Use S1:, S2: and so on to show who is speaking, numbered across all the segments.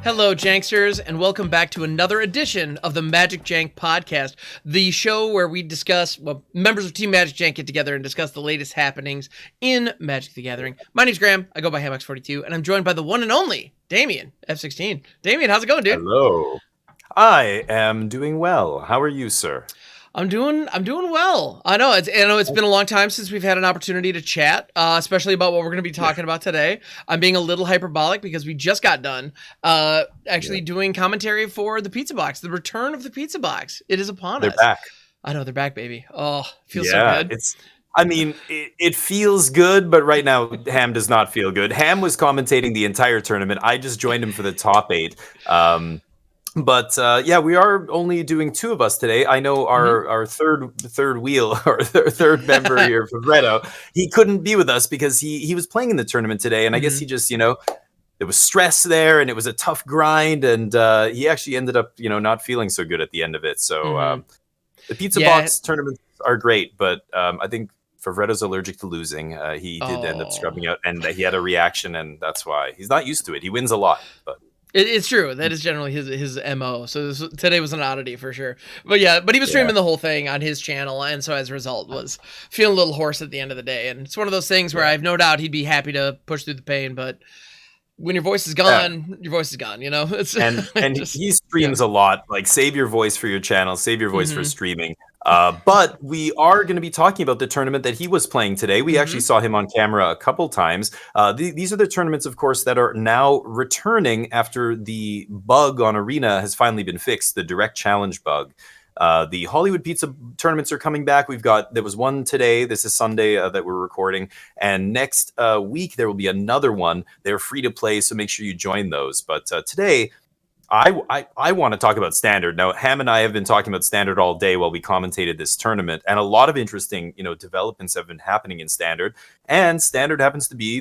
S1: Hello, Janksters, and welcome back to another edition of the MagicJank podcast, the show where we discuss, members of Team MagicJank get together and discuss the latest happenings in Magic the Gathering. My name's Graham, I go by HamX42, and I'm joined by the one and only Damien, F16. Damien, how's it going, dude?
S2: Hello. I am doing well. How are you, sir?
S1: I'm doing well. I know it's been a long time since we've had an opportunity to chat, especially about what we're going to be talking about today. I'm being a little hyperbolic because we just got done doing commentary for the Pizza Box, the return of the Pizza Box. It is upon us.
S2: They're back.
S1: I know, they're back, baby. Oh, feels so good.
S2: It feels good, but right now Ham does not feel good. Ham was commentating the entire tournament. I just joined him for the top 8. But we are only doing 2 of us today. I know our third wheel, or third member here, Favretto, he couldn't be with us because he was playing in the tournament today, and I guess he just, there was stress there, and it was a tough grind, and he actually ended up, not feeling so good at the end of it. So the Pizza Box tournaments are great, but I think Favretto's allergic to losing. He did end up scrubbing out, and he had a reaction, and that's why he's not used to it. He wins a lot, but.
S1: It's true. That is generally his MO. So today was an oddity for sure. But he was streaming the whole thing on his channel, and so as a result was feeling a little hoarse at the end of the day. And it's one of those things where I have no doubt he'd be happy to push through the pain, but when your voice is gone, your voice is gone, It's,
S2: and he streams a lot. Like, save your voice for your channel, save your voice for streaming. But we are going to be talking about the tournament that he was playing today. We actually saw him on camera a couple times. These are the tournaments, of course, that are now returning after the bug on Arena has finally been fixed, the direct challenge bug. The HollywoodPizza tournaments are coming back. There was one today. This is Sunday that we're recording. And next week, there will be another one. They're free to play, so make sure you join those. But today, I want to talk about Standard. Now, Ham and I have been talking about Standard all day while we commentated this tournament, and a lot of interesting, developments have been happening in Standard. And Standard happens to be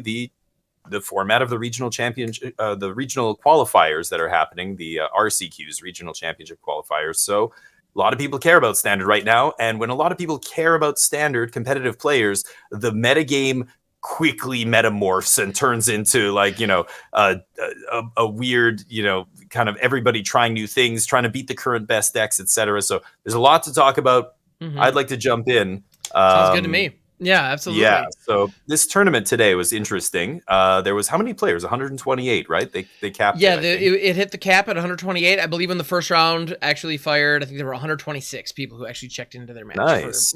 S2: the format of the regional championship, the regional qualifiers that are happening, the RCQs, regional championship qualifiers. So a lot of people care about Standard right now, and when a lot of people care about Standard competitive players, the metagame quickly metamorphs and turns into a weird, kind of everybody trying new things, trying to beat the current best decks, etc. So there's a lot to talk about. I'd like to jump in.
S1: Sounds good to me. Yeah, absolutely.
S2: Yeah, so this tournament today was interesting. There was how many players? 128, right? They capped
S1: it hit the cap at 128. I believe in the first round actually fired, I think there were 126 people who actually checked into their match.
S2: Nice.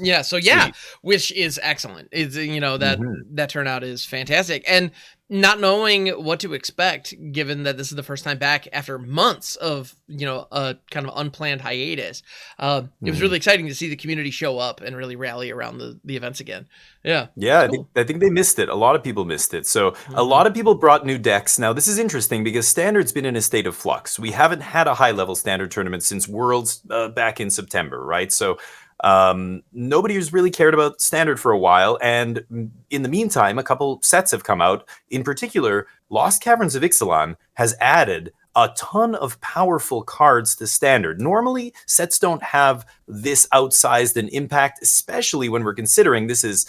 S1: Which is excellent. It's, that turnout is fantastic. And not knowing what to expect, given that this is the first time back after months of, a kind of unplanned hiatus. It was really exciting to see the community show up and really rally around the events again. Yeah.
S2: Yeah, cool. I think they missed it. A lot of people missed it. So a lot of people brought new decks. Now, this is interesting because Standard's been in a state of flux. We haven't had a high-level Standard tournament since Worlds back in September, right? So nobody has really cared about Standard for a while, and in the meantime, a couple sets have come out. In particular, Lost Caverns of Ixalan has added a ton of powerful cards to Standard. Normally, sets don't have this outsized an impact, especially when we're considering this is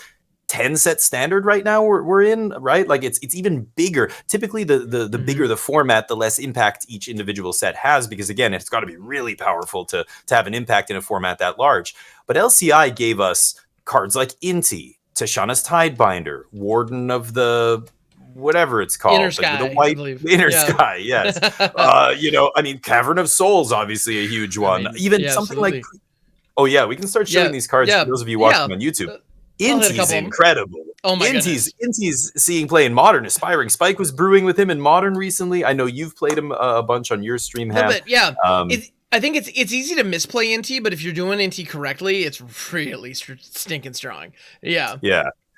S2: 10 set Standard right now we're in, right? Like it's even bigger. Typically the bigger the format, the less impact each individual set has, because again, it's got to be really powerful to have an impact in a format that large. But LCI gave us cards like Inti, Tashana's Tidebinder, Warden of the whatever it's called,
S1: Inner Sky,
S2: the white Sky, yes. Cavern of Souls, obviously a huge one. Something absolutely. Like we can start showing these cards for those of you watching on YouTube. Inti's incredible.
S1: Oh my
S2: Inti's seeing play in Modern. Aspiring Spike was brewing with him in Modern recently. I know you've played him a bunch on your stream, Ham.
S1: I think it's easy to misplay Inti, but if you're doing Inti correctly, it's really stinking strong. Yeah.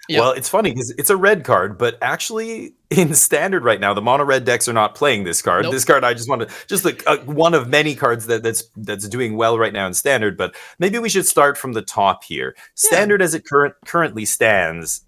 S2: Yep. Well, it's funny because it's a red card, but actually in Standard right now, the mono red decks are not playing this card. Nope. This card, I just wanted one of many cards that's doing well right now in Standard. But maybe we should start from the top here. Standard as it currently stands,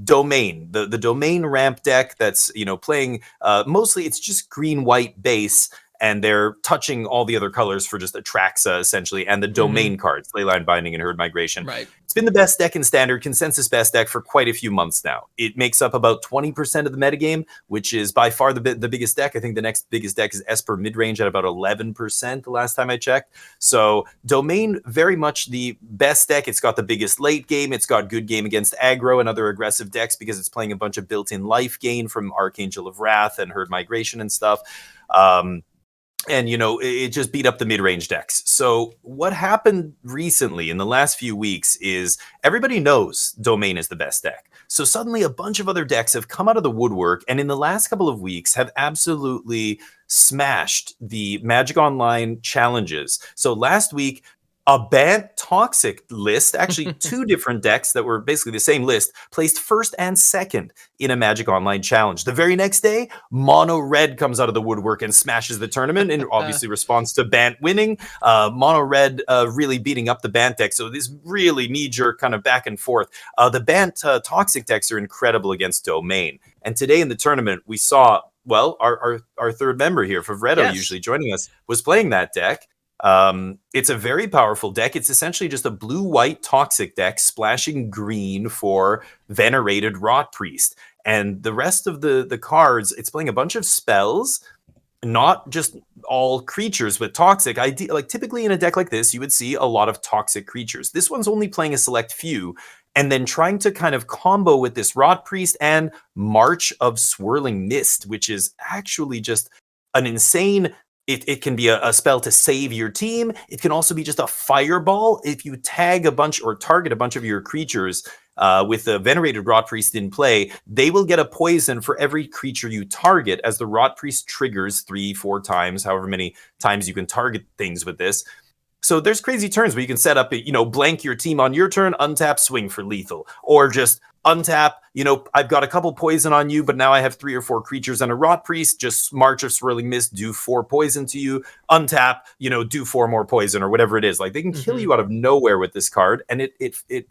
S2: Domain, the Domain ramp deck that's playing mostly it's just green white base. and they're touching all the other colors for just Atraxa, essentially, and the domain cards, Leyline Binding and Herd Migration.
S1: Right.
S2: It's been the best deck in Standard, consensus best deck for quite a few months now. It makes up about 20% of the metagame, which is by far the biggest deck. I think the next biggest deck is Esper Midrange at about 11% the last time I checked. So Domain, very much the best deck. It's got the biggest late game. It's got good game against aggro and other aggressive decks because it's playing a bunch of built-in life gain from Archangel of Wrath and Herd Migration and stuff. And, it just beat up the mid-range decks. So what happened recently in the last few weeks is everybody knows Domain is the best deck. So suddenly a bunch of other decks have come out of the woodwork and in the last couple of weeks have absolutely smashed the Magic Online challenges. So last week, a Bant Toxic list, actually two different decks that were basically the same list, placed first and second in a Magic Online challenge. The very next day, Mono Red comes out of the woodwork and smashes the tournament in obviously response to Bant winning. Mono Red really beating up the Bant deck. So this really knee-jerk kind of back and forth. The Bant Toxic decks are incredible against Domain. And today in the tournament, we saw, well, our third member here, Favretto, usually joining us, was playing that deck. It's a very powerful deck. It's essentially just a blue-white Toxic deck splashing green for Venerated Rot Priest. And the rest of the cards, it's playing a bunch of spells, not just all creatures with Toxic. Like typically in a deck like this, you would see a lot of Toxic creatures. This one's only playing a select few, and then trying to kind of combo with this Rot Priest and March of Swirling Mist, which is actually just an insane... It can be a spell to save your team. It can also be just a fireball. If you tag a bunch or target a bunch of your creatures with the Venerated Rot Priest in play, they will get a poison for every creature you target as the Rot Priest triggers 3-4 times, however many times you can target things with this. So there's crazy turns where you can set up, blank your team on your turn, untap, swing for lethal, or just untap, I've got a couple poison on you, but now I have 3 or 4 creatures and a Rot Priest, just March of Swirling Mist, do 4 poison to you, untap, do 4 more poison or whatever it is. Like they can kill you out of nowhere with this card, and it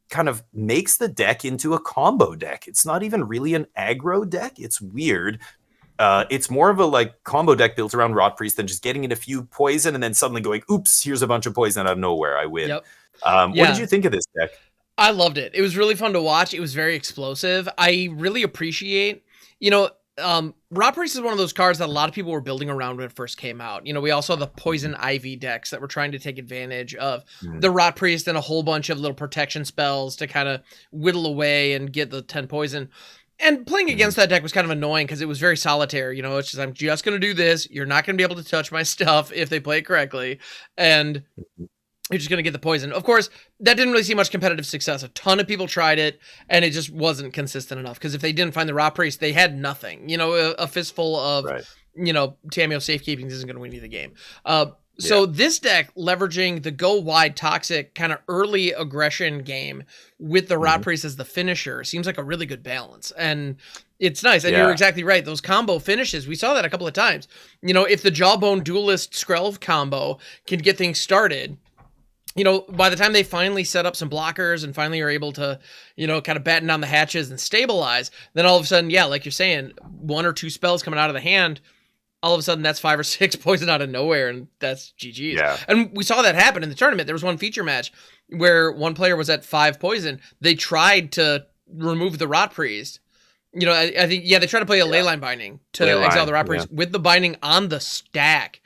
S2: kind of makes the deck into a combo deck. It's not even really an aggro deck. It's weird. It's more of a combo deck built around Rot Priest than just getting in a few poison and then suddenly going, oops, here's a bunch of poison out of nowhere. I win.
S1: Yep.
S2: What did you think of this deck?
S1: I loved it. It was really fun to watch. It was very explosive. I really appreciate, Rot Priest is one of those cards that a lot of people were building around when it first came out. We also have the Poison Ivy decks that were trying to take advantage of the Rot Priest and a whole bunch of little protection spells to kind of whittle away and get the 10 poison. And playing against that deck was kind of annoying because it was very solitary. It's just, I'm just going to do this. You're not going to be able to touch my stuff if they play it correctly. And you're just going to get the poison. Of course, that didn't really see much competitive success. A ton of people tried it, and it just wasn't consistent enough. Because if they didn't find the Rot Priest, they had nothing. A fistful of, Tameo safekeeping isn't going to win you the game. So this deck, leveraging the go wide Toxic kind of early aggression game with the Rot Priest as the finisher, seems like a really good balance. And it's nice. And you're exactly right. Those combo finishes, we saw that a couple of times. If the Jawbone Duelist Skrelv combo can get things started, by the time they finally set up some blockers and finally are able to, kind of batten down the hatches and stabilize, then all of a sudden, like you're saying, 1 or 2 spells coming out of the hand, all of a sudden that's 5 or 6 poison out of nowhere, and that's GG's. Yeah. And we saw that happen in the tournament. There was one feature match where one player was at 5 poison. They tried to remove the Rot Priest. I think, they tried to play a Leyline Binding to exile the Rot Priest with the binding on the stack.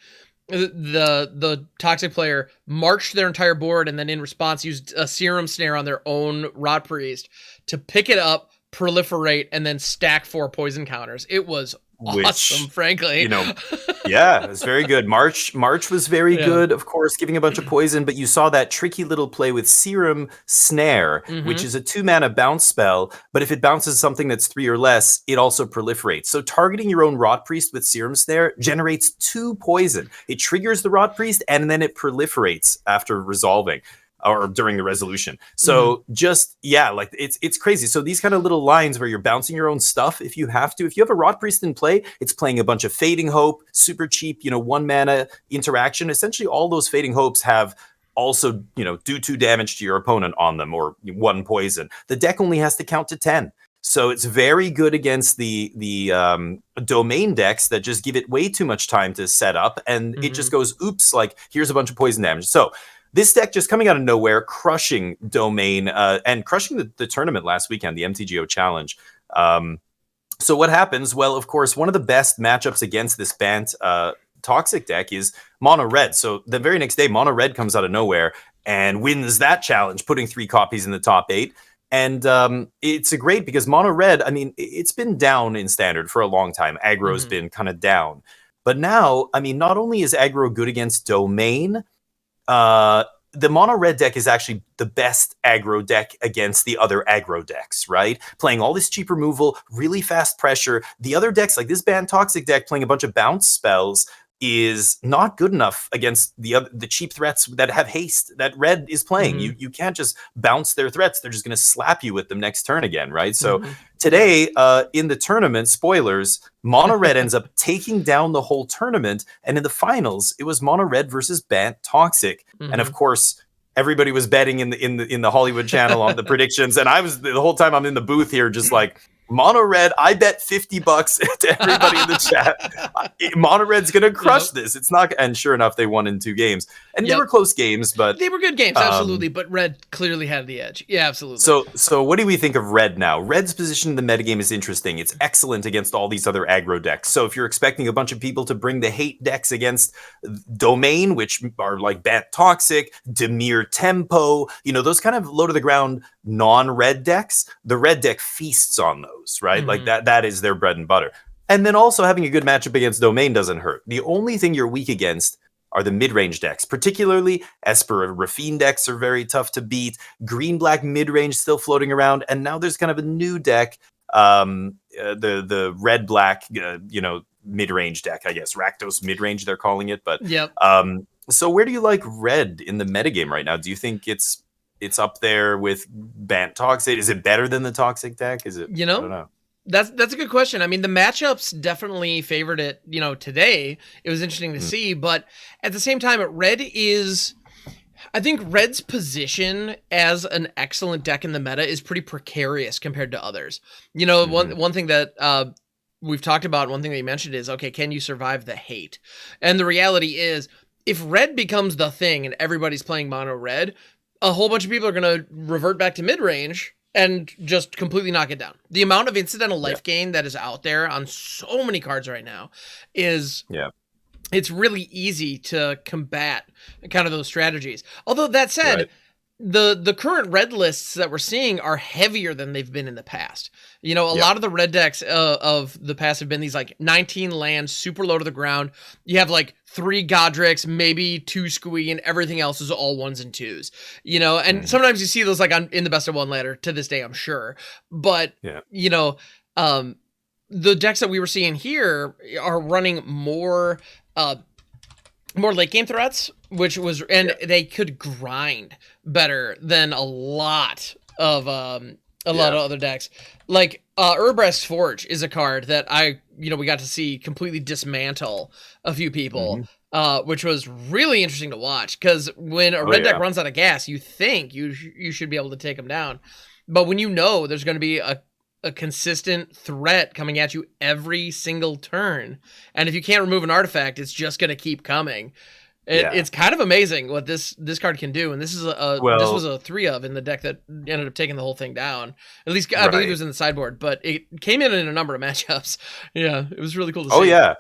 S1: The Toxic player marched their entire board and then in response used a Serum Snare on their own Rot Priest to pick it up, proliferate, and then stack 4 poison counters. It was awesome, frankly.
S2: It's very good. March was very good, of course, giving a bunch of poison, but you saw that tricky little play with Serum Snare, which is a 2-mana bounce spell, but if it bounces something that's 3 or less, it also proliferates. So targeting your own Rot Priest with Serum Snare generates 2 poison. It triggers the Rot Priest, and then it proliferates after resolving. Or during the resolution. So it's crazy. So these kind of little lines where you're bouncing your own stuff, if you have a Rot Priest in play, it's playing a bunch of Fading Hope, super cheap, 1 mana interaction. Essentially all those Fading Hopes have also, do 2 damage to your opponent on them or 1 poison. The deck only has to count to 10. So it's very good against the domain decks that just give it way too much time to set up, and it just goes, oops, like here's a bunch of poison damage. So this deck just coming out of nowhere, crushing domain and crushing the tournament last weekend, the MTGO Challenge. So what happens? Well, of course, one of the best matchups against this Bant Toxic deck is Mono Red. So the very next day, Mono Red comes out of nowhere and wins that challenge, putting 3 copies in the top 8. And it's a great because Mono Red, I mean, it's been down in Standard for a long time. Aggro's been kind of down. But now, I mean, not only is aggro good against domain, the Mono Red deck is actually the best aggro deck against the other aggro decks, right? Playing all this cheap removal, really fast pressure. The other decks, like this Bant Toxic deck playing a bunch of bounce spells, is not good enough against the cheap threats that have haste that Red is playing. You can't just bounce their threats. They're just going to slap you with them next turn again, right? So today, in the tournament, spoilers, Mono Red ends up taking down the whole tournament, and in the finals, it was Mono Red versus Bant Toxic. And of course, everybody was betting in the Hollywood channel on the predictions, and I was the whole time I'm in the booth here just like, Mono Red, I bet $50 to everybody in the chat. Mono Red's gonna crush this. It's not, and sure enough, they won in 2 games, and they were close games, but
S1: they were good games, absolutely. But Red clearly had the edge. Yeah, absolutely.
S2: So what do we think of Red now? Red's position in the metagame is interesting. It's excellent against all these other aggro decks. So if you're expecting a bunch of people to bring the hate decks against Domain, which are like Bant Toxic, Demir Tempo, you know, those kind of low to the ground non-red decks, the red deck feasts on those, right? Like that is their bread and butter. And then also having a good matchup against Domain doesn't hurt. The only thing you're weak against are the mid-range decks, particularly Esper and Rafine decks are very tough to beat. Green-black mid-range still floating around, and now there's kind of a new deck, the red-black, mid-range deck, I guess. Rakdos mid-range, they're calling it. But so where do you like Red in the metagame right now? Do you think it's up there with Bant Toxic? Is it better than the Toxic deck? Is it? I don't know.
S1: That's a good question. I mean, the matchups definitely favored it, today. It was interesting to see, but at the same time, I think Red's position as an excellent deck in the meta is pretty precarious compared to others. One thing that we've talked about, one thing that you mentioned is, okay, can you survive the hate? And the reality is, if Red becomes the thing and everybody's playing mono Red, a whole bunch of people are going to revert back to mid-range and just completely knock it down. The amount of incidental life gain that is out there on so many cards right now is it's really easy to combat kind of those strategies. Although that said, the current red lists that we're seeing are heavier than they've been in the past. A lot of the red decks of the past have been these like 19 lands, super low to the ground. You have like 3 Godric's, maybe 2 Squee, and everything else is all 1s and 2s. And sometimes you see those like in the best of 1 ladder to this day, I'm sure. But the decks that we were seeing here are running more late game threats, they could grind better than a lot of other decks. Like Urbrest Forge is a card that we got to see completely dismantle a few people, which was really interesting to watch, because when a red deck runs out of gas, you think you should be able to take them down, but when there's going to be a consistent threat coming at you every single turn, and if you can't remove an artifact, it's just going to keep coming. It's kind of amazing what this card can do, and this was a 3 of in the deck that ended up taking the whole thing down. At least I believe it was in the sideboard, but it came in a number of matchups. Yeah, it was really cool to see.
S2: Oh yeah.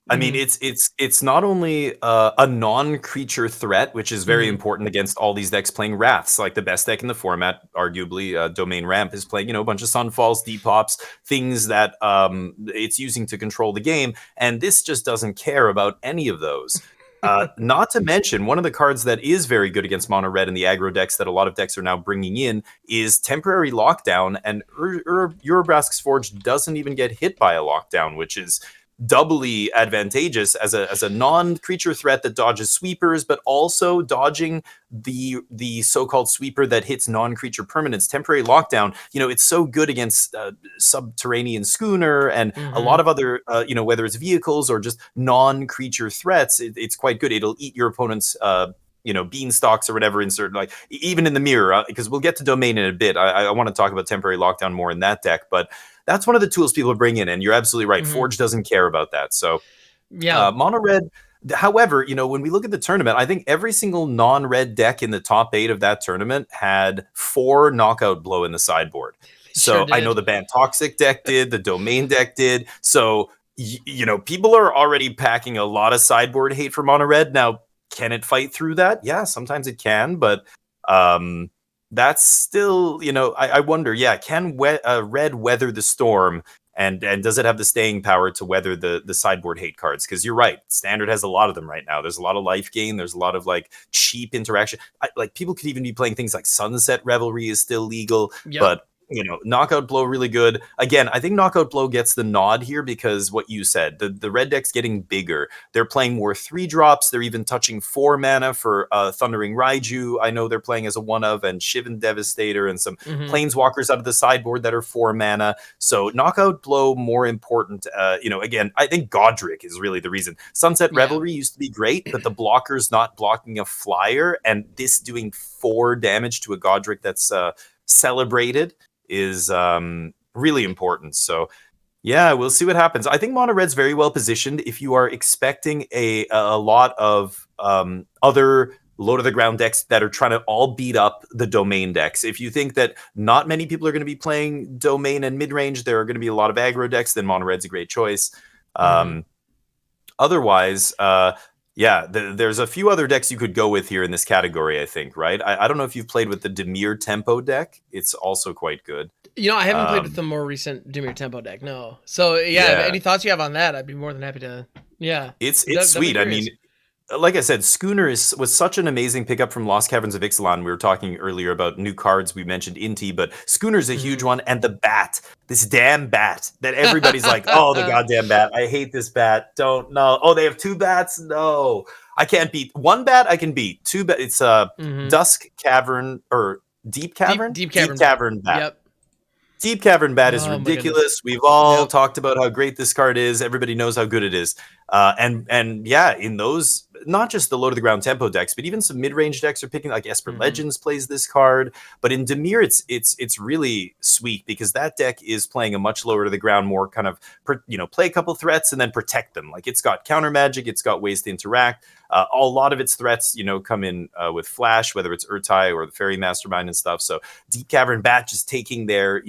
S2: I mean, it's not only a non-creature threat, which is very important against all these decks playing Wraths, like the best deck in the format, arguably. Domain Ramp is playing, a bunch of Sunfalls, Depops, things that it's using to control the game, and this just doesn't care about any of those. Not to mention, one of the cards that is very good against mono red in the aggro decks that a lot of decks are now bringing in is Temporary Lockdown, and Urabrask's Forge doesn't even get hit by a lockdown, which is doubly advantageous as a non-creature threat that dodges sweepers, but also dodging the so-called sweeper that hits non-creature permanents. Temporary Lockdown, it's so good against Subterranean Schooner and a lot of other, whether it's vehicles or just non-creature threats, it's quite good. It'll eat your opponent's beanstalks or whatever inserted, like even in the mirror, because we'll get to domain in a bit. I want to talk about temporary lockdown more in that deck, but that's one of the tools people bring in, and you're absolutely right. Forge doesn't care about that. So mono red. However, when we look at the tournament, I think every single non-red deck in the top 8 of that tournament had 4 knockout blow in the sideboard. So I know the Ban Toxic deck did, the Domain deck did. So, people are already packing a lot of sideboard hate for mono red. Now, can it fight through that? Yeah, sometimes it can, but that's still, I wonder, can red weather the storm? And does it have the staying power to weather the sideboard hate cards? Because you're right, Standard has a lot of them right now. There's a lot of life gain. There's a lot of cheap interaction. People could even be playing things like Sunset Revelry is still legal, but Knockout Blow really good. Again, I think Knockout Blow gets the nod here because what you said, the red deck's getting bigger. They're playing more 3-drops. They're even touching 4 mana for Thundering Raiju. I know they're playing as a 1-of, and Shivan Devastator, and some Planeswalkers out of the sideboard that are 4 mana. So Knockout Blow more important. Again, I think Godric is really the reason. Sunset Revelry used to be great, but the blocker's not blocking a flyer, and this doing 4 damage to a Godric that's celebrated is really important. So we'll see what happens. I think mono red's very well positioned if you are expecting a lot of other low to the ground decks that are trying to all beat up the domain decks. If you think that not many people are going to be playing domain and mid-range, there are going to be a lot of aggro decks, then mono red's a great choice. Otherwise, there's a few other decks you could go with here in this category, I think, right? I don't know if you've played with the Dimir Tempo deck. It's also quite good.
S1: I haven't played with the more recent Dimir Tempo deck, no. So, any thoughts you have on that, I'd be more than happy to,
S2: It's sweet. I mean, like I said, Schooner was such an amazing pickup from Lost Caverns of Ixalan. We were talking earlier about new cards. We mentioned Inti, but Schooner's a huge one. And the bat, this damn bat that everybody's like, oh, the goddamn bat. I hate this bat. Don't know. Oh, they have 2 bats? No. I can't beat 1 bat. I can beat 2 bat. It's Dusk Cavern or Deep Cavern?
S1: Deep Cavern.
S2: Deep Cavern bat.
S1: Yep.
S2: Deep Cavern Bat is ridiculous. We've all talked about how great this card is. Everybody knows how good it is. In those, not just the low to the ground tempo decks, but even some mid-range decks are picking, like Esper Legends plays this card. But in Dimir, it's really sweet because that deck is playing a much lower to the ground, more kind of, play a couple threats and then protect them. Like it's got counter magic, it's got ways to interact. A lot of its threats, come in with flash, whether it's Urtai or the Fairy Mastermind and stuff. So Deep Cavern Bat just taking their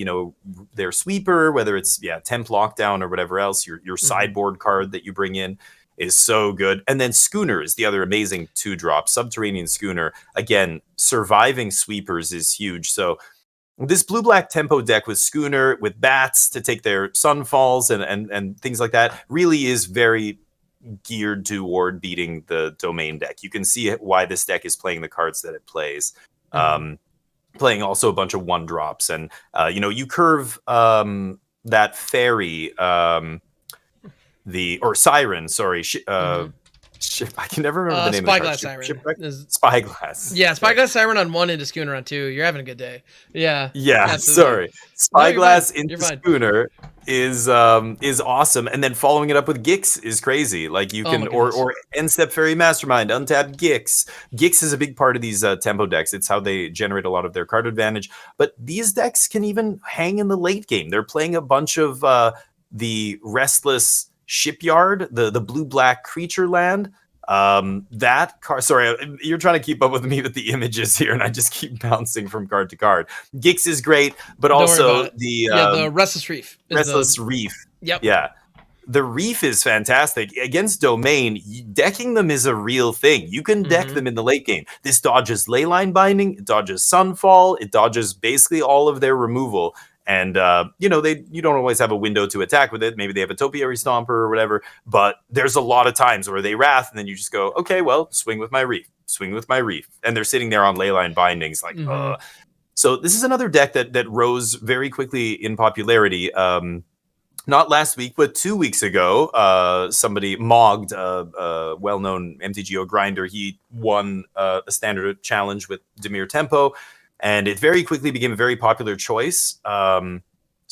S2: sweeper, whether it's Temp Lockdown or whatever else, your sideboard card that you bring in is so good. And then Schooner is the other amazing 2-drop. Subterranean Schooner, again, surviving sweepers is huge. So this blue-black tempo deck with Schooner, with bats to take their sunfalls and things like that, really is very geared toward beating the domain deck. You can see why this deck is playing the cards that it plays. Playing also a bunch of 1-drops. And, you curve that fairy... Siren, sorry. I can never remember the name
S1: Spyglass
S2: of the
S1: Siren.
S2: Spyglass.
S1: Yeah, Spyglass Siren on 1 into Schooner on 2. You're having a good day. Yeah.
S2: Sorry. Spyglass into Schooner is awesome, and then following it up with Gix is crazy. Like you can or End-Step Fairy Mastermind, untap Gix. Gix is a big part of these tempo decks. It's how they generate a lot of their card advantage. But these decks can even hang in the late game. They're playing a bunch of the Restless Shipyard, the blue-black creature land. That card, sorry, you're trying to keep up with me with the images here, and I just keep bouncing from card to card. Gix is great, but also
S1: the Restless Reef.
S2: Reef.
S1: Yep.
S2: Yeah. The Reef is fantastic. Against Domain, decking them is a real thing. You can deck them in the late game. This dodges Leyline Binding, it dodges Sunfall, it dodges basically all of their removal. And, you don't always have a window to attack with it. Maybe they have a Topiary Stomper or whatever. But there's a lot of times where they Wrath, and then you just go, okay, well, swing with my Reef. And they're sitting there on Leyline Bindings like, So this is another deck that rose very quickly in popularity. Not last week, but 2 weeks ago, somebody mogged a well-known MTGO grinder. He won a standard challenge with Dimir Tempo. And it very quickly became a very popular choice.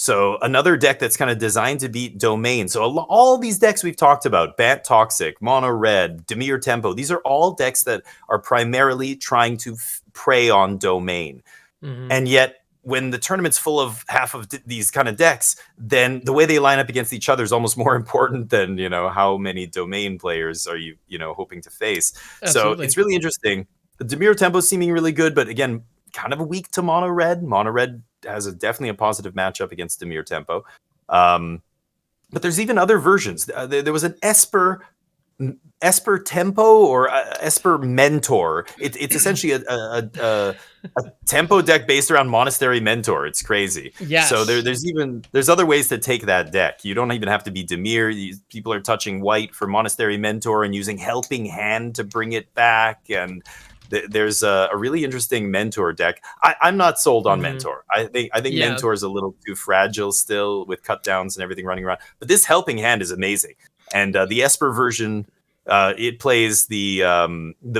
S2: So another deck that's kind of designed to beat Domain. So all these decks we've talked about, Bant Toxic, Mono Red, Dimir Tempo, these are all decks that are primarily trying to prey on Domain. And yet, when the tournament's full of half of these kind of decks, then the way they line up against each other is almost more important than, how many Domain players are you, hoping to face.
S1: Absolutely.
S2: So it's really interesting. Dimir Tempo seeming really good, but again, kind of weak to Mono Red. Mono Red has definitely a positive matchup against Dimir Tempo. But there's even other versions. There was an Esper Tempo or Esper Mentor. It's essentially a tempo deck based around Monastery Mentor. It's crazy.
S1: Yes.
S2: So there's other ways to take that deck. You don't even have to be Dimir. People are touching white for Monastery Mentor and using Helping Hand to bring it back. And there's a really interesting Mentor deck. I'm not sold on Mentor. I think Mentor is a little too fragile still with cut downs and everything running around. But this Helping Hand is amazing. And the Esper version, it plays the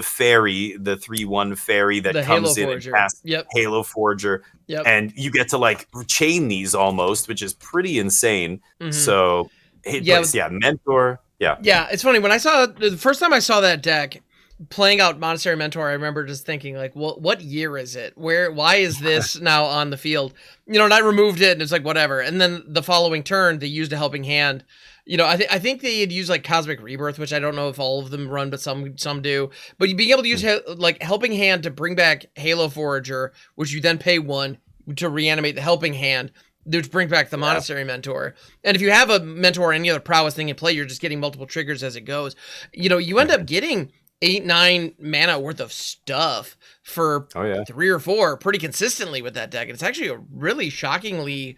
S2: fairy, the 3/1 fairy that comes in and casts Halo Forger.
S1: Yep.
S2: And you get to like chain these almost, which is pretty insane. So it plays, Mentor. Yeah.
S1: Yeah, it's funny. When I saw the first time I saw that deck playing out Monastery Mentor, I remember just thinking like, well, what year is it? Why is this now on the field? And I removed it and it's like, whatever. And then the following turn, they used a Helping Hand. I think they had used like Cosmic Rebirth, which I don't know if all of them run, but some do. But you being able to use like Helping Hand to bring back Halo Forager, which you then pay 1 to reanimate the Helping Hand, which brings back the Monastery Mentor. And if you have a Mentor or any other prowess thing in play, you're just getting multiple triggers as it goes. You end up getting 8-9 mana worth of stuff for 3 or 4 pretty consistently with that deck. And it's actually a really shockingly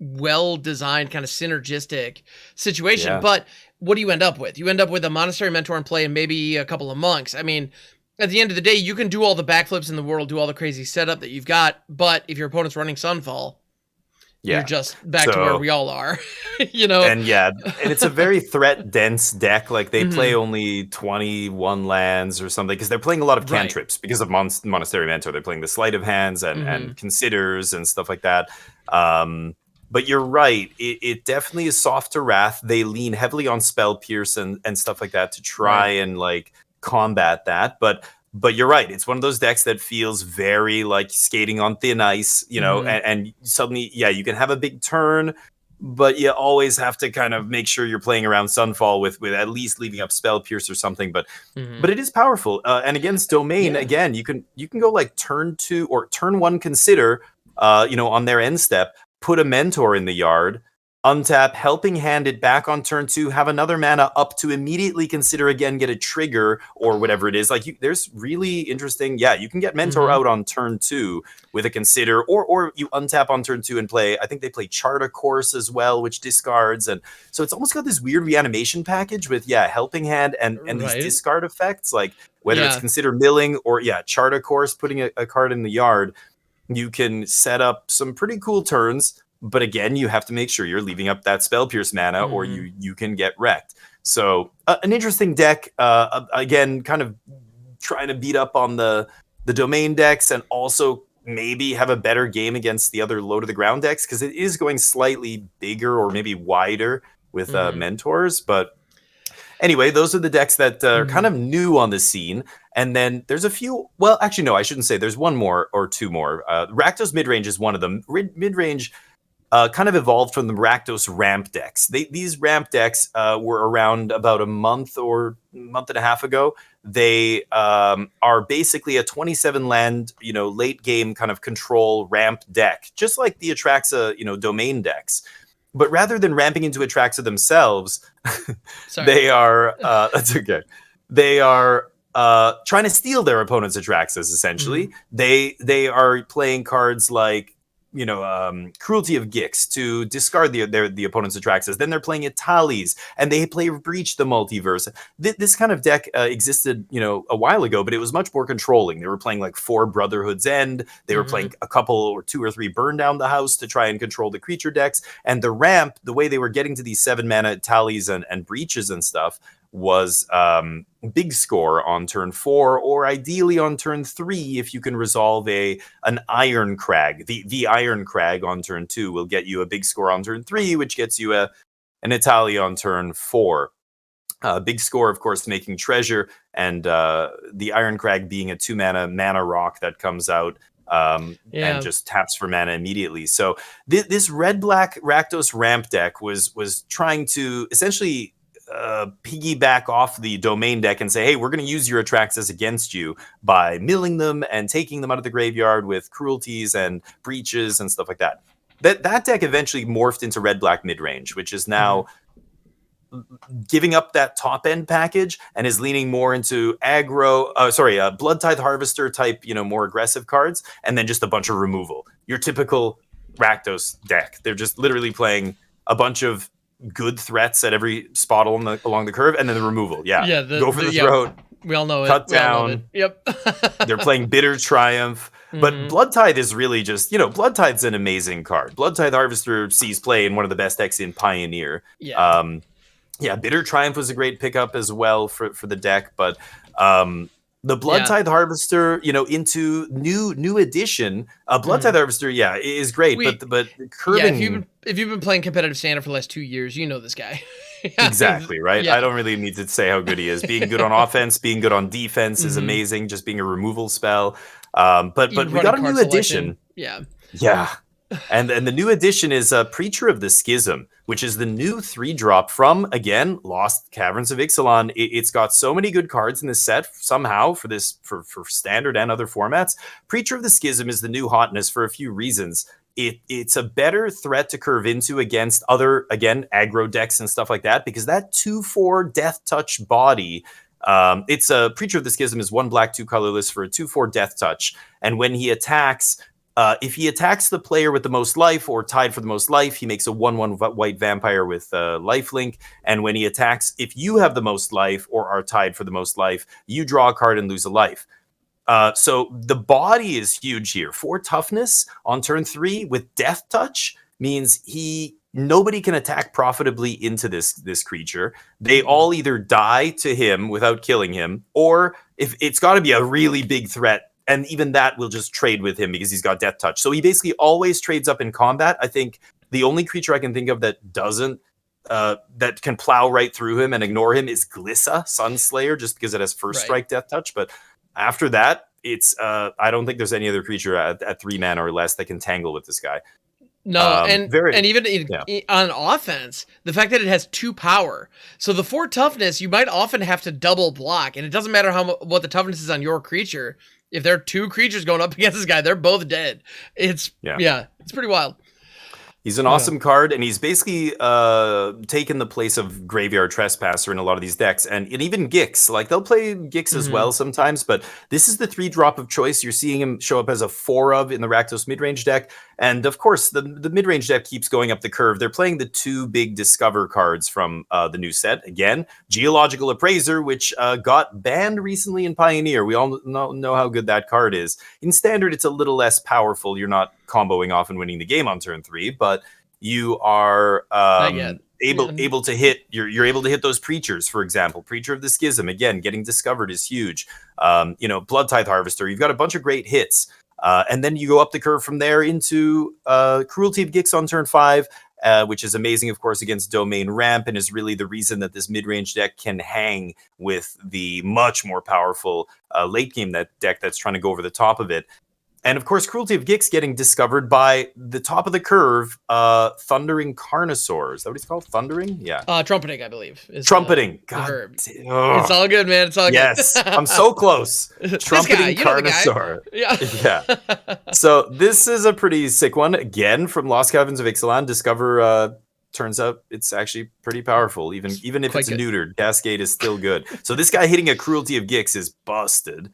S1: well-designed kind of synergistic situation. But what do you end up with? You end up with a Monastery Mentor in play and maybe a couple of monks. I mean, at the end of the day, you can do all the backflips in the world, do all the crazy setup that you've got, but if your opponent's running Sunfall, you're just back to where we all are.
S2: And it's a very threat dense deck. Like they play only 21 lands or something because they're playing a lot of cantrips because of Monastery Mentor. They're playing the Sleight of Hands and Considers and stuff like that. But you're right. It definitely is soft to Wrath. They lean heavily on Spell Pierce and stuff like that to try and like combat that. But you're right. It's one of those decks that feels very like skating on thin ice, and suddenly, you can have a big turn, but you always have to kind of make sure you're playing around Sunfall with at least leaving up Spell Pierce or something. But it is powerful. And against Domain, again, you can go like turn 2 or turn 1 Consider, on their end step, put a Mentor in the yard, untap, Helping Hand it back on turn 2, have another mana up to immediately Consider again, get a trigger or whatever it is. Like there's really interesting. You can get Mentor out on turn 2 with a Consider, or you untap on turn 2 and play. I think they play Chart a Course as well, which discards, and so it's almost got this weird reanimation package with Helping Hand and these discard effects, like whether it's Consider milling or Chart a Course, putting a card in the yard. You can set up some pretty cool turns. But again, you have to make sure you're leaving up that Spell Pierce mana or you can get wrecked. So an interesting deck, again, kind of trying to beat up on the Domain decks and also maybe have a better game against the other low to the ground decks because it is going slightly bigger or maybe wider with Mentors. But anyway, those are the decks that are kind of new on the scene. And then there's a few, well, actually, no, I shouldn't say there's one more or two more. Rakdos Midrange is one of them. Midrange kind of evolved from the Rakdos ramp decks. These ramp decks were around about a month or month and a half ago. They are basically a 27 land, late game kind of control ramp deck, just like the Atraxa, Domain decks. But rather than ramping into Atraxa themselves, they are, that's okay. They are trying to steal their opponent's Atraxas, essentially. They are playing cards like, Cruelty of Gix to discard the opponent's Atraxas. Then they're playing Italis, and they play Breach the Multiverse. This kind of deck existed, a while ago, but it was much more controlling. They were playing like 4 Brotherhood's End. They were playing a couple or 2 or 3 Burn Down the House to try and control the creature decks. And the ramp, the way they were getting to these 7 mana Italis and Breaches and stuff, was big score on turn 4, or ideally on turn 3 if you can resolve an Iron Crag. The Iron Crag on turn 2 will get you a big score on turn 3, which gets you an Italia on turn 4. Big score, of course, making treasure, and the Iron Crag being a 2-mana rock that comes out and just taps for mana immediately. So this red-black Rakdos ramp deck was trying to essentially piggyback off the domain deck and say, hey, we're going to use your Atraxas against you by milling them and taking them out of the graveyard with cruelties and breaches and stuff like that. That deck eventually morphed into red-black midrange, which is now giving up that top end package and is leaning more into Blood Tithe Harvester type, more aggressive cards, and then just a bunch of removal. Your typical Rakdos deck. They're just literally playing a bunch of good threats at every spot along the curve, and then the removal. Go for the throat.
S1: We all know
S2: cut
S1: it.
S2: down.
S1: Yep.
S2: They're playing Bitter Triumph. But Blood Tithe is really just, Blood Tithe's an amazing card. Blood Tithe Harvester sees play in one of the best decks in Pioneer. Bitter Triumph was a great pickup as well for the deck, but the Blood Tithe Harvester, into new edition, Blood Tithe Harvester, is great, but curving.
S1: If you've been playing competitive Standard for the last 2 years, you know this guy.
S2: Exactly, right? I don't really need to say how good he is. Being good on offense, being good on defense is amazing. Just being a removal spell, but we got a new edition. Yeah. And the new edition is Preacher of the Schism, which is the new 3-drop from, again, Lost Caverns of Ixalan. It's got so many good cards in this set somehow for Standard and other formats. Preacher of the Schism is the new hotness for a few reasons. It's a better threat to curve into against other, again, aggro decks and stuff like that, because that 2/4 Death Touch body, it's a Preacher of the Schism is 1 black, 2 colorless for a 2/4 Death Touch. And when he attacks, if he attacks the player with the most life or tied for the most life, he makes a 1/1 white vampire with lifelink. And when he attacks, if you have the most life or are tied for the most life, you draw a card and lose a life. So the body is huge here. 4 toughness on turn 3 with Death Touch means nobody can attack profitably into this creature. They all either die to him without killing him, or if it's got to be a really big threat. And even that will just trade with him because he's got Death Touch. So he basically always trades up in combat. I think the only creature I can think of that doesn't, that can plow right through him and ignore him is Glissa, Sunslayer, just because it has first strike Death Touch. But after that, it's I don't think there's any other creature at 3 mana or less that can tangle with this guy.
S1: No, and even on offense, the fact that it has 2 power. So the 4 toughness, you might often have to double block, and it doesn't matter what the toughness is on your creature. If there are 2 creatures going up against this guy, they're both dead. It's pretty wild.
S2: He's an awesome card, and he's basically taken the place of Graveyard Trespasser in a lot of these decks, and even Gix. Like, they'll play Gix as well sometimes, but this is the 3-drop of choice. You're seeing him show up as a 4 of in the Rakdos midrange deck, and of course, the midrange deck keeps going up the curve. They're playing the 2 big Discover cards from the new set. Again, Geological Appraiser, which got banned recently in Pioneer. We all know how good that card is. In Standard, it's a little less powerful. You're not comboing off and winning the game on turn 3, but you are able to hit. You're able to hit those Preachers, for example. Preacher of the Schism, again, getting discovered is huge. Blood Tithe Harvester. You've got a bunch of great hits, and then you go up the curve from there into Cruelty of Gix on turn 5. Which is amazing, of course, against Domain Ramp, and is really the reason that this mid-range deck can hang with the much more powerful late-game deck that's trying to go over the top of it. And of course, Cruelty of Gix getting discovered by the top of the curve, Thundering Carnosaur. Is that what he's called? Thundering? Yeah.
S1: Trumpeting, I believe.
S2: Trumpeting. God.
S1: It's all good, man. It's all good.
S2: Yes. I'm so close. Trumpeting Carnosaur. Yeah. So this is a pretty sick one. Again, from Lost Caverns of Ixalan. Discover turns out it's actually pretty powerful. Even if it's neutered, Cascade is still good. So this guy hitting a Cruelty of Gix is busted.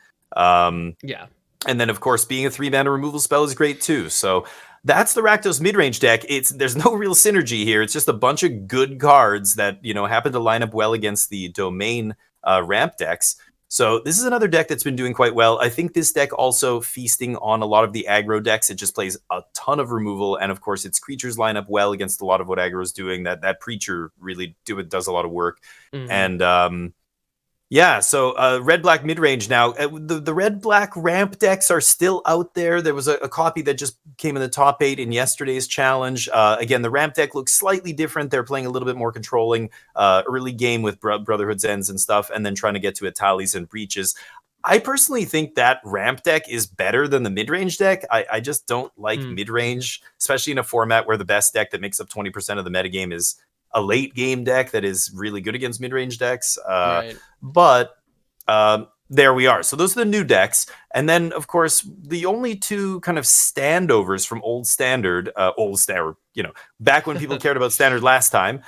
S2: And then, of course, being a 3-mana removal spell is great, too. So that's the Rakdos midrange deck. There's no real synergy here. It's just a bunch of good cards that, happen to line up well against the Domain ramp decks. So this is another deck that's been doing quite well. I think this deck also feasting on a lot of the aggro decks. It just plays a ton of removal, and of course its creatures line up well against a lot of what aggro is doing. That Preacher really does a lot of work. And yeah, so red-black mid-range now. The red-black ramp decks are still out there. There was a copy that just came in the top 8 in yesterday's challenge. Again, the ramp deck looks slightly different. They're playing a little bit more controlling early game with Brotherhood's Ends and stuff, and then trying to get to Atali's and Breaches. I personally think that ramp deck is better than the mid-range deck. I just don't like mid-range, especially in a format where the best deck that makes up 20% of the metagame is a late game deck that is really good against mid-range decks. But there we are. So those are the new decks. And then, of course, the only two kind of standovers from old standard, back when people cared about standard last time,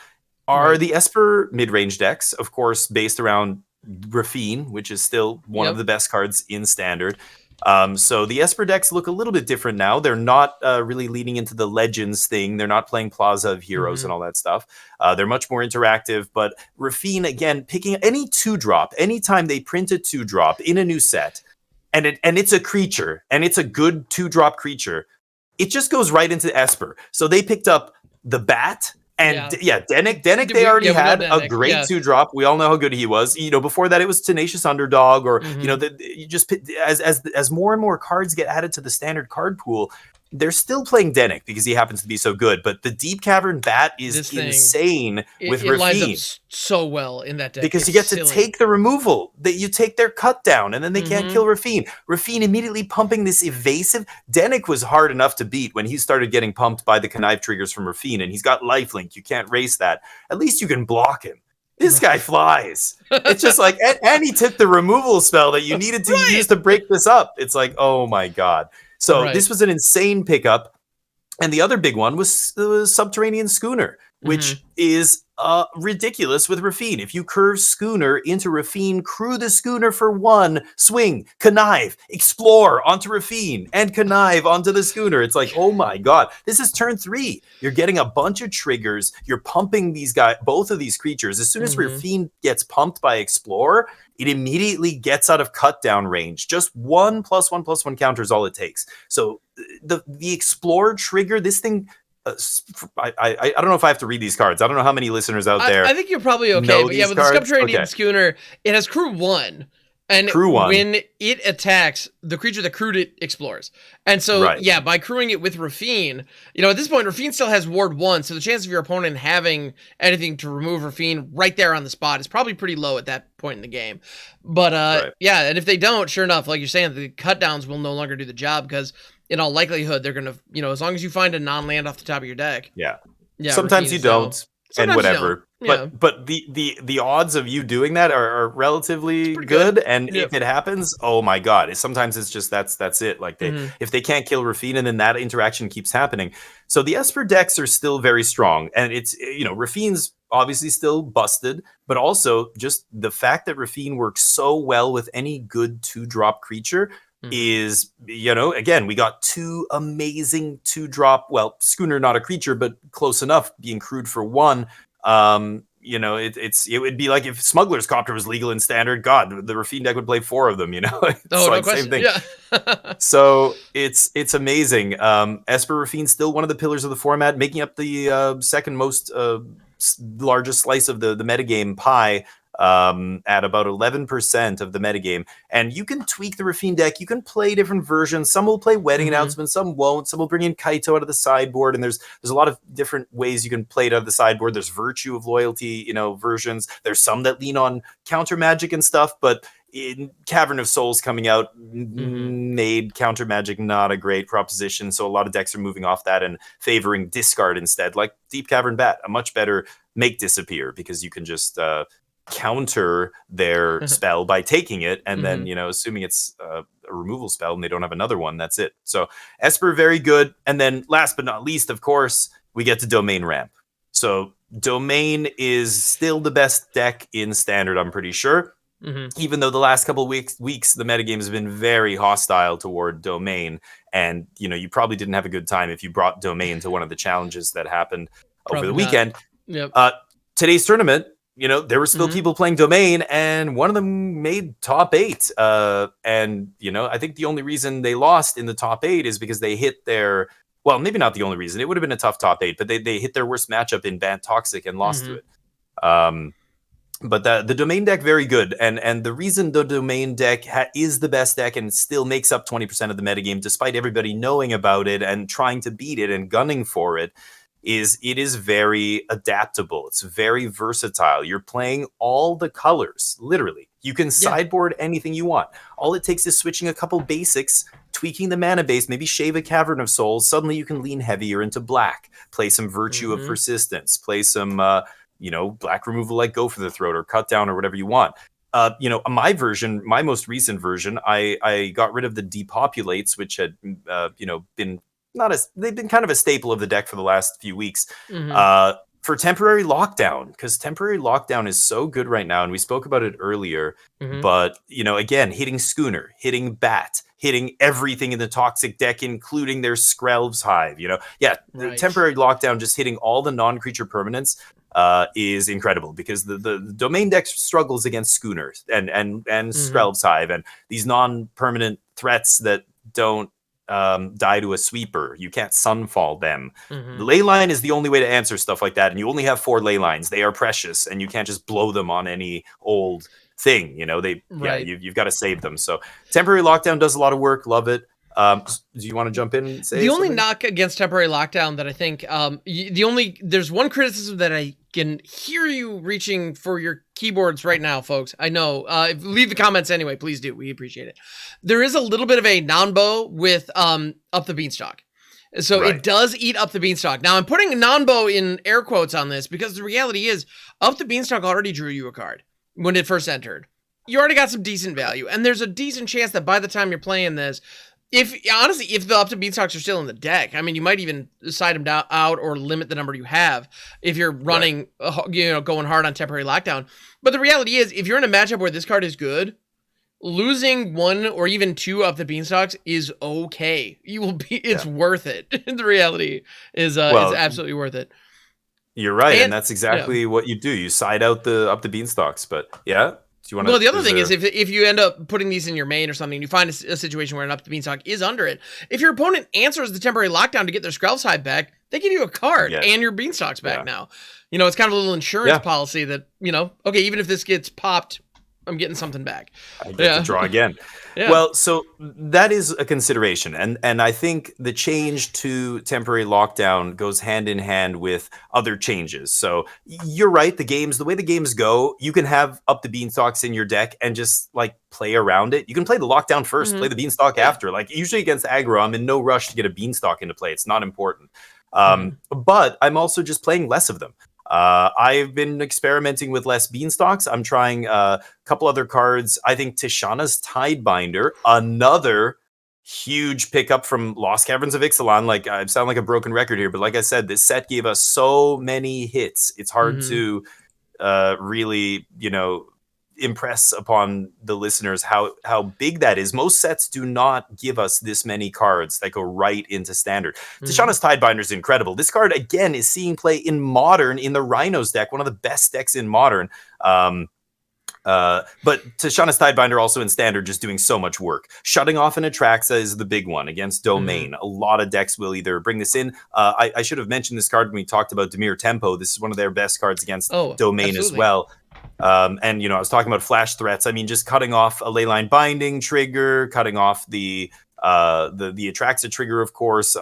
S2: are the Esper mid-range decks, of course, based around Rafine, which is still one of the best cards in standard. So the Esper decks look a little bit different now. They're not really leading into the Legends thing. They're not playing Plaza of Heroes and all that stuff. They're much more interactive. But Rafine, again, picking any 2-drop, anytime they print a 2-drop in a new set, and it's a creature, and it's a good 2-drop creature, it just goes right into Esper. So they picked up the Bat. And Denik, they already had a great 2-drop. We all know how good he was. Before that, it was Tenacious Underdog, or you just as more and more cards get added to the standard card pool, they're still playing Denik because he happens to be so good. But the Deep Cavern Bat is insane with Rafine. It lines up
S1: so well in that deck
S2: because you get to take the removal. That you take their cut down, and then they can't kill Rafine. Rafine immediately pumping this evasive. Denik was hard enough to beat when he started getting pumped by the connive triggers from Rafine, and he's got lifelink. You can't race that. At least you can block him. This guy flies. It's just like, and he took the removal spell that you needed to use to break this up. It's like, oh my god. So this was an insane pickup. And the other big one was the Subterranean Schooner, which is ridiculous with Rafine. If you curve Schooner into Rafine, crew the Schooner for 1, swing, connive, explore onto Rafine, and connive onto the Schooner. It's like, oh my god, this is turn 3. You're getting a bunch of triggers. You're pumping both of these creatures. As soon as Rafine gets pumped by explore, it immediately gets out of cut down range. Just 1+1/+1 counter is all it takes. So the explore trigger, this thing. I don't know if I have to read these cards. I don't know how many listeners out there.
S1: I think you're probably okay. But with the Subterranean Schooner, it has crew 1. And when it attacks, the creature that crewed it explores. And so, by crewing it with Rafine, at this point, Rafine still has Ward 1, so the chance of your opponent having anything to remove Rafine right there on the spot is probably pretty low at that point in the game. But, and if they don't, sure enough, like you're saying, the cut downs will no longer do the job, because in all likelihood, they're going to, as long as you find a non-land off the top of your deck.
S2: Yeah. Sometimes you don't. And whatever. But the odds of you doing that are relatively good. And if it happens, oh my god. Sometimes it's just that's it. Like if they can't kill Rafine, and then that interaction keeps happening. So the Esper decks are still very strong. And it's Rafine's obviously still busted, but also just the fact that Rafine works so well with any good 2-drop creature is, again, we got 2 amazing 2-drop, Schooner not a creature, but close enough, being crewed for 1. It would be like if Smuggler's Copter was legal in standard. God, the Rafine deck would play 4 of them. It's
S1: no question.
S2: Same thing. Yeah. So it's amazing. Esper Rafine still one of the pillars of the format, making up the second most largest slice of the metagame pie. At about 11% of the metagame. And you can tweak the Rafine deck. You can play different versions. Some will play Wedding Announcement, some won't. Some will bring in Kaito out of the sideboard. And there's a lot of different ways you can play it out of the sideboard. There's Virtue of Loyalty, versions. There's some that lean on counter magic and stuff, but in Cavern of Souls coming out made counter magic not a great proposition. So a lot of decks are moving off that and favoring discard instead, like Deep Cavern Bat, a much better make disappear, because you can just counter their spell by taking it, and then assuming it's a removal spell and they don't have another one, that's it. So Esper, very good. And then last but not least, of course, we get to Domain Ramp. So Domain is still the best deck in standard, I'm pretty sure. Even though the last couple of weeks the metagame has been very hostile toward Domain, and you probably didn't have a good time if you brought Domain to one of the challenges that happened over the weekend.
S1: Yep.
S2: Today's tournament, there were still people playing Domain, and one of them made top 8. And I think the only reason they lost in the top 8 is because they hit their, well, maybe not the only reason. It would have been a tough top 8, but they hit their worst matchup in Bant Toxic and lost to it. But the Domain deck, very good. And the reason the Domain deck is the best deck and still makes up 20% of the metagame, despite everybody knowing about it and trying to beat it and gunning for it, is it is very adaptable. It's very versatile. You're playing all the colors, literally. You can sideboard anything you want. All it takes is switching a couple basics, tweaking the mana base, maybe shave a Cavern of Souls. Suddenly you can lean heavier into black, play some Virtue of Persistence, play some, black removal like Go for the Throat or Cut Down or whatever you want. My version, my most recent version, I got rid of the Depopulates, which had, been they've been kind of a staple of the deck for the last few weeks. For Temporary Lockdown, because Temporary Lockdown is so good right now, and we spoke about it earlier. But again, hitting Schooner, hitting Bat, hitting everything in the Toxic deck, including their Skrelv's Hive. Temporary Lockdown, just hitting all the non-creature permanents is incredible, because the Domain deck struggles against Schooner and Skrelv's Hive and these non-permanent threats that don't die to a sweeper. You can't Sunfall them. The Leyline is the only way to answer stuff like that, and you only have 4 Leylines. They are precious, and you can't just blow them on any old thing. You've got to save them. So Temporary Lockdown does a lot of work. Love it. Do you want to jump in and say
S1: the only
S2: something?
S1: knock against Temporary Lockdown that I think there's one criticism that I can hear you reaching for your keyboards right now, folks. I know. Leave the comments anyway. Please do. We appreciate it. There is a little bit of a non-bow with Up the Beanstalk. So It does eat Up the Beanstalk. Now, I'm putting non-bow in air quotes on this because the reality is Up the Beanstalk already drew you a card when it first entered. You already got some decent value, and there's a decent chance that by the time you're playing this, if the Up to Beanstalks are still in the deck, I mean, you might even side them out or limit the number you have if you're running, going hard on Temporary Lockdown. But the reality is, if you're in a matchup where this card is good, losing 1 or even 2 Up the Beanstalks is okay. It's worth it. The reality is, it's absolutely worth it.
S2: You're right, and that's exactly what you do. You side out the Up the Beanstalks, but
S1: well, the other thing is if you end up putting these in your main or something, you find a situation where an Up the Beanstalk is under it. If your opponent answers the Temporary Lockdown to get their Skrelv's Hive back, they give you a card and your Beanstalks back now. It's kind of a little insurance policy that, okay, even if this gets popped, I'm getting something back.
S2: I get to draw again. Well, so that is a consideration. And I think the change to Temporary Lockdown goes hand in hand with other changes. So you're right. The way the games go, you can have Up the Beanstalks in your deck and just play around it. You can play the Lockdown first, play the Beanstalk after. Usually against aggro, I'm in no rush to get a Beanstalk into play. It's not important. But I'm also just playing less of them. I've been experimenting with less Beanstalks. I'm trying a couple other cards. I think Tishana's Tidebinder, another huge pickup from Lost Caverns of Ixalan. I sound like a broken record here, but like I said, this set gave us so many hits. It's hard to really, impress upon the listeners how big that is. Most sets do not give us this many cards that go right into standard. Tishana's Tidebinder is incredible. This card again is seeing play in Modern in the Rhinos deck, one of the best decks in Modern. But Tishana's Tidebinder also in Standard, just doing so much work. Shutting off an Atraxa is the big one against Domain. A lot of decks will either bring this in. I should have mentioned this card when we talked about Dimir Tempo. This is one of their best cards against Domain as well. And I was talking about flash threats. I mean, just cutting off a Leyline Binding trigger, cutting off the Atraxa trigger, of course,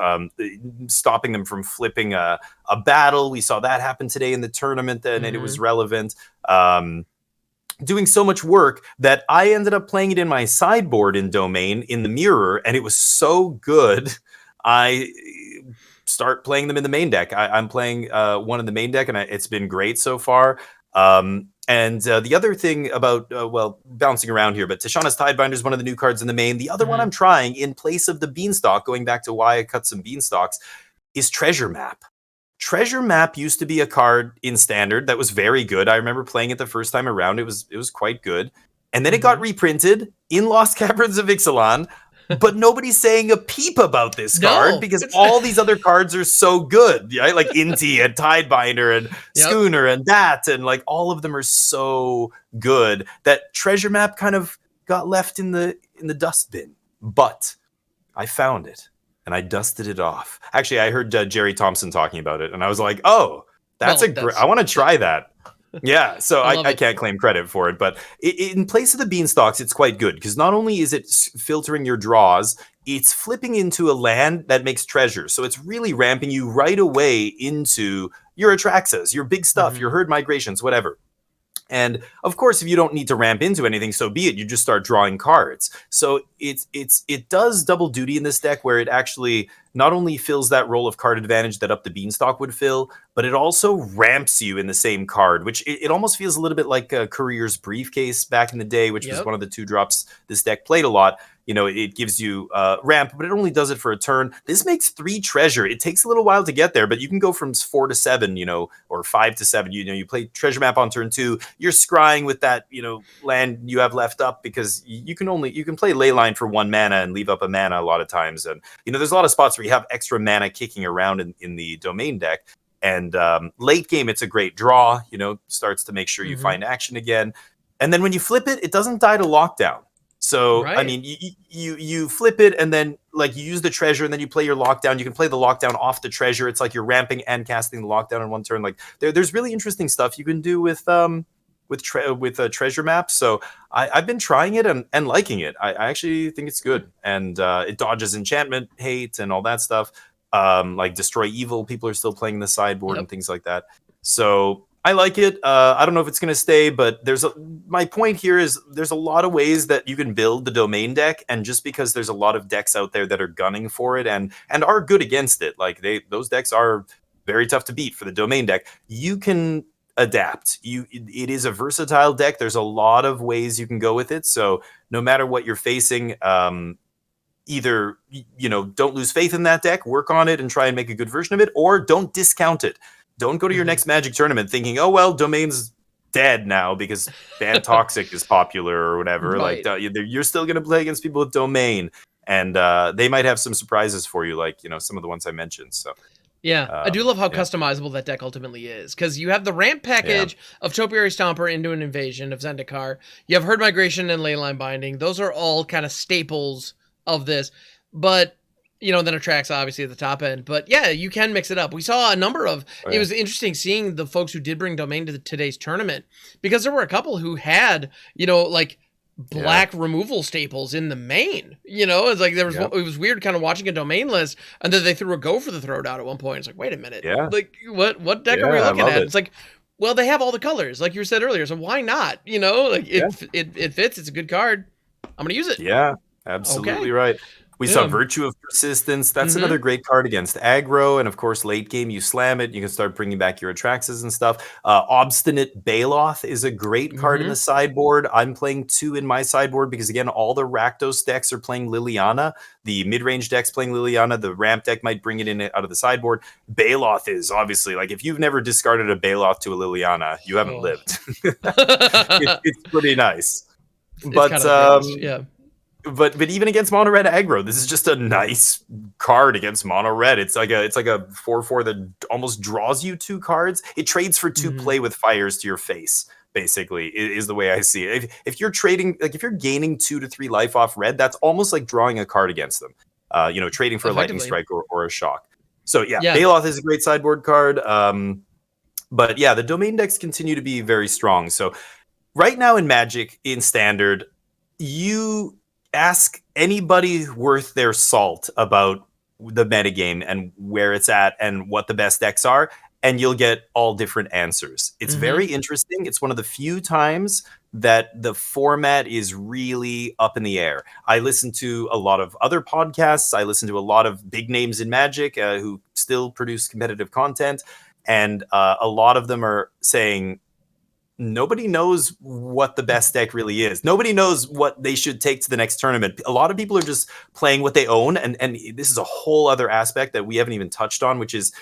S2: stopping them from flipping a battle. We saw that happen today in the tournament, and it was relevant. Doing so much work that I ended up playing it in my sideboard in Domain in the mirror, and it was so good. I start playing them in the main deck. I'm playing one in the main deck, and it's been great so far. And the other thing about, bouncing around here, but Tishana's Tidebinder is one of the new cards in the main. The other one I'm trying, in place of the Beanstalk, going back to why I cut some Beanstalks, is Treasure Map. Treasure Map used to be a card in Standard that was very good. I remember playing it the first time around. It was quite good. And then it got reprinted in Lost Caverns of Ixalan but nobody's saying a peep about this card
S1: No,
S2: because all these other cards are so good, right? Like Inti and Tidebinder and
S1: Yep.
S2: Schooner and that, and like all of them are so good that Treasure Map kind of got left in the dustbin. But I found it and I dusted it off. Actually, I heard Jerry Thompson talking about it, and I was like, oh, that's
S1: Well,
S2: a great. I want to try that. Yeah, so
S1: I love
S2: I
S1: it.
S2: can't claim credit for it, but in place of the beanstalks, it's quite good because not only is it filtering your draws, it's flipping into a land that makes treasure. So it's really ramping you right away into your Atraxas, your big stuff, your herd migrations, whatever. And of course, if you don't need to ramp into anything, so be it. You just start drawing cards. So it does double duty in this deck, where it actually not only fills that role of card advantage that Up the Beanstalk would fill, but it also ramps you in the same card, which it almost feels a little bit like a Courier's Briefcase back in the day, which was one of the 2-drops this deck played a lot. You know, it gives you ramp, but it only does it for a turn. This makes 3 treasure. It takes a little while to get there, but you can go from 4 to 7, you know, or 5 to 7. You know, you play Treasure Map on turn 2. You're scrying with that, you know, land you have left up because you can play Leyline for 1 mana and leave up a mana a lot of times. And, you know, there's a lot of spots where you have extra mana kicking around in the domain deck. And late game, it's a great draw, you know, starts to make sure you find action again. And then when you flip it, it doesn't die to lockdown. So, I mean, you flip it and then like you use the treasure and then you play your lockdown. You can play the lockdown off the treasure. It's like you're ramping and casting the lockdown in one turn. Like there's really interesting stuff you can do with a treasure map. So I've been trying it and liking it. I actually think it's good. And it dodges enchantment hate and all that stuff. Like Destroy Evil, people are still playing the sideboard and things like that. So I like it. I don't know if it's going to stay, but my point here is there's a lot of ways that you can build the domain deck, and just because there's a lot of decks out there that are gunning for it and are good against it, like those decks are very tough to beat for the domain deck, you can adapt. It is a versatile deck. There's a lot of ways you can go with it. So no matter what you're facing, either, you know, don't lose faith in that deck, work on it and try and make a good version of it, or don't discount it. Don't go to your next Magic tournament thinking, oh, well, Domain's dead now because Ban Toxic is popular or whatever.
S1: Right.
S2: Like, you're still going to play against people with Domain, and they might have some surprises for you, like, you know, some of the ones I mentioned. So,
S1: yeah, I do love how customizable that deck ultimately is, because you have the ramp package of Topiary Stomper into an invasion of Zendikar. You have Herd Migration and Leyline Binding. Those are all kind of staples of this. But, you know, then Atraxa obviously at the top end. But yeah, you can mix it up. We saw a number of, it was interesting seeing the folks who did bring Domain to today's tournament, because there were a couple who had, you know, like black removal staples in the main. You know, it's like there was, it was weird kind of watching a Domain list, and then they threw a Go for the Throwdown at one point. It's like, wait a minute. Like, what deck are we looking at? It's like, well, they have all the colors, like you said earlier, so why not? You know, like it fits. It's a good card. I'm gonna use it.
S2: Yeah, absolutely right. We saw Virtue of Persistence. That's another great card against aggro. And of course, late game, you slam it. You can start bringing back your Atraxas and stuff. Obstinate Baloth is a great card in the sideboard. I'm playing 2 in my sideboard because, again, all the Rakdos decks are playing Liliana. The mid-range deck's playing Liliana. The ramp deck might bring it in out of the sideboard. Baloth is obviously, like, if you've never discarded a Baloth to a Liliana, you haven't lived. It's pretty nice. But even against mono red aggro, this is just a nice card against mono red. It's like a 4/4 that almost draws you 2 cards. It trades for 2 play with fires to your face, basically, is the way I see it. If you're trading, like if you're gaining 2 to 3 life off red, that's almost like drawing a card against them. You know, trading for a lightning strike or a shock. So yeah, Baloth is a great sideboard card. But yeah, the domain decks continue to be very strong. So right now in Magic, in Standard, you ask anybody worth their salt about the metagame and where it's at and what the best decks are, and you'll get all different answers. It's very interesting. It's one of the few times that the format is really up in the air. I listen to a lot of other podcasts. I listen to a lot of big names in Magic who still produce competitive content, and a lot of them are saying, nobody knows what the best deck really is. Nobody knows what they should take to the next tournament. A lot of people are just playing what they own. And this is a whole other aspect that we haven't even touched on, which is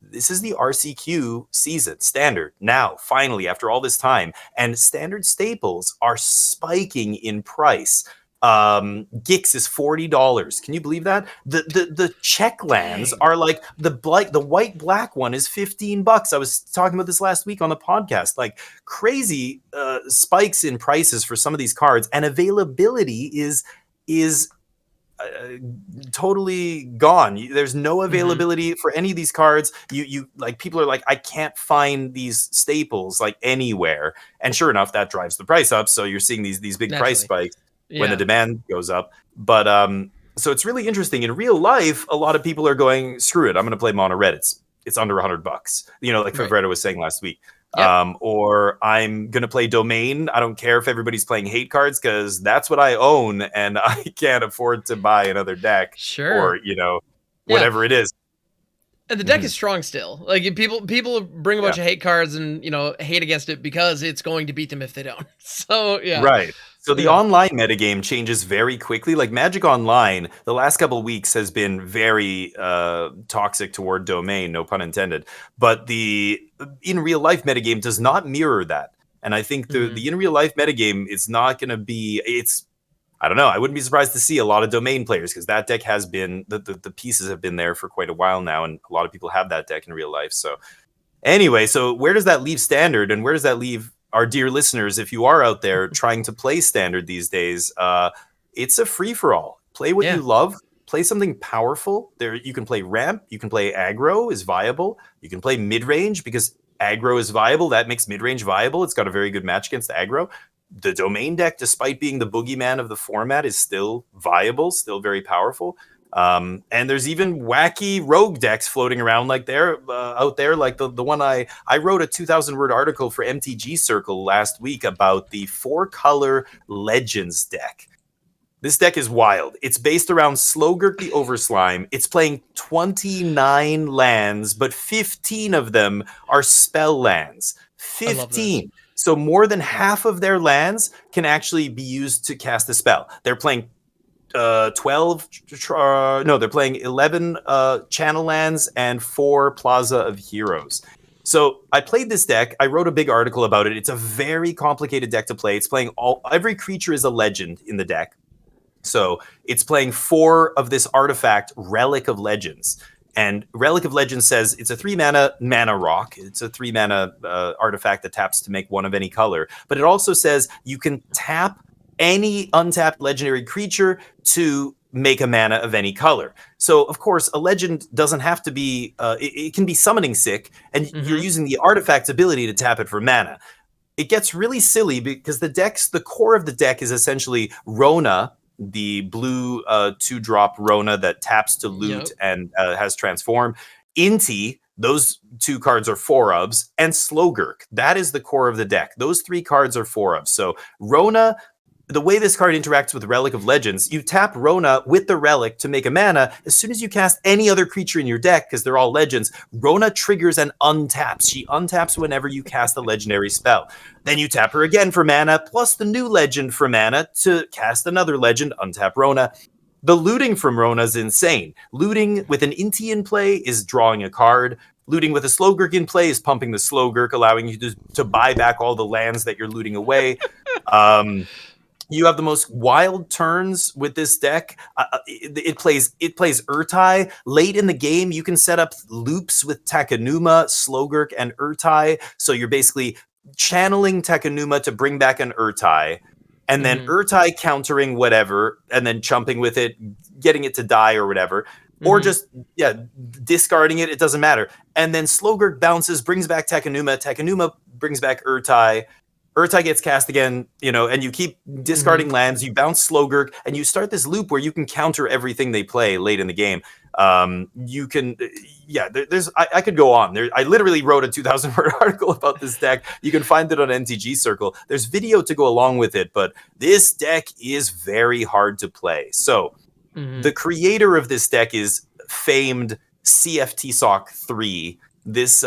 S2: this is the RCQ season, Standard, now, finally, after all this time. And Standard staples are spiking in price. Gix is $40. Can you believe that? The check lands are like the white black one is $15. I was talking about this last week on the podcast. Like crazy spikes in prices for some of these cards, and availability is totally gone. There's no availability for any of these cards. You like, people are like, I can't find these staples like anywhere, and sure enough, that drives the price up. So you're seeing these big price spikes when the demand goes up. But so it's really interesting. In real life, a lot of people are going, screw it, I'm going to play mono red. It's under $100. You know, like Favretto was saying last week. Or I'm going to play Domain. I don't care if everybody's playing hate cards, because that's what I own, and I can't afford to buy another deck. Or, you know, whatever it is.
S1: And the deck is strong still. Like, people bring a bunch of hate cards and, you know, hate against it because it's going to beat them if they don't. So,
S2: Right. So the online metagame changes very quickly. Like Magic Online, the last couple of weeks has been very toxic toward Domain, no pun intended. But the in real life metagame does not mirror that. And I think the in real life metagame is not going to be, I don't know. I wouldn't be surprised to see a lot of Domain players, because that deck has been, the pieces have been there for quite a while now, and a lot of people have that deck in real life. So anyway, so where does that leave Standard, and where does that leave our dear listeners? If you are out there trying to play Standard these days, it's a free-for-all. Play what you love. Play something powerful. There, you can play ramp. You can play aggro is viable. You can play mid-range, because aggro is viable. That makes mid-range viable. It's got a very good match against aggro. The Domain deck, despite being the boogeyman of the format, is still viable, still very powerful. And there's even wacky rogue decks floating around like out there, like the one I wrote a 2,000-word article for MTG Circle last week about the 4-color Legends deck. This deck is wild. It's based around Slogurk the Overslime. It's playing 29 lands, but 15 of them are spell lands. 15. So more than half of their lands can actually be used to cast a spell. They're playing 12 they're playing 11 channel lands and 4 Plaza of Heroes. So I played this deck. I wrote a big article about it. It's a very complicated deck to play. It's playing every creature is a legend in the deck. So it's playing 4 of this artifact, Relic of Legends. And Relic of Legends says it's a 3-mana rock. It's a 3-mana artifact that taps to make 1 of any color. But it also says you can tap any untapped legendary creature to make a mana of any color. So, of course, a legend doesn't have to be... it can be summoning sick, and you're using the artifact's ability to tap it for mana. It gets really silly because the core of the deck is essentially Rona, the blue 2-drop Rona that taps to loot and has transform. Inti, those 2 cards are 4-ofs, and Slogurk. That is the core of the deck. Those 3 cards are 4-ofs. So Rona, the way this card interacts with Relic of Legends, you tap Rona with the Relic to make a mana. As soon as you cast any other creature in your deck, because they're all legends, Rona triggers and untaps. She untaps whenever you cast a legendary spell. Then you tap her again for mana, plus the new legend for mana to cast another legend, untap Rona. The looting from Rona is insane. Looting with an Inti in play is drawing a card. Looting with a Slogurk in play is pumping the Slogurk, allowing you to buy back all the lands that you're looting away. You have the most wild turns with this deck. It plays Urtai. Late in the game, you can set up loops with Takenuma, Slogurk, and Urtai. So you're basically channeling Takenuma to bring back an Urtai. And then Urtai countering whatever, and then chumping with it, getting it to die or whatever. Or just, discarding it. It doesn't matter. And then Slogurk bounces, brings back Takenuma. Takenuma brings back Urtai. Urtai gets cast again, and you keep discarding lands, you bounce Slogurk, and you start this loop where you can counter everything they play late in the game. You can, I could go on. I literally wrote a 2,000-word article about this deck. You can find it on MTG Circle. There's video to go along with it, but this deck is very hard to play. So the creator of this deck is famed CFT Sock 3. This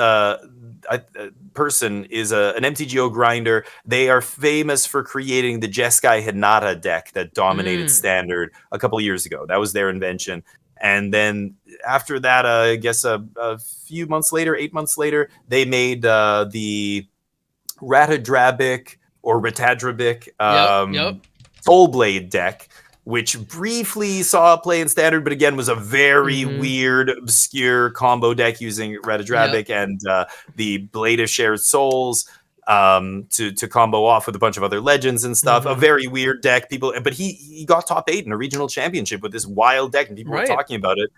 S2: person is an MTGO grinder. They are famous for creating the Jeskai Hinata deck that dominated Standard a couple years ago. That was their invention. And then after that, I guess a few months later, 8 months later, they made the Ratadrabic or Ratadrabic Soulblade deck. which briefly saw play in Standard, but again was a very weird, obscure combo deck using Retadrabic and the Blade of Shared Souls to combo off with a bunch of other legends and stuff. A very weird deck. But he got top 8 in a regional championship with this wild deck, and people were talking about it.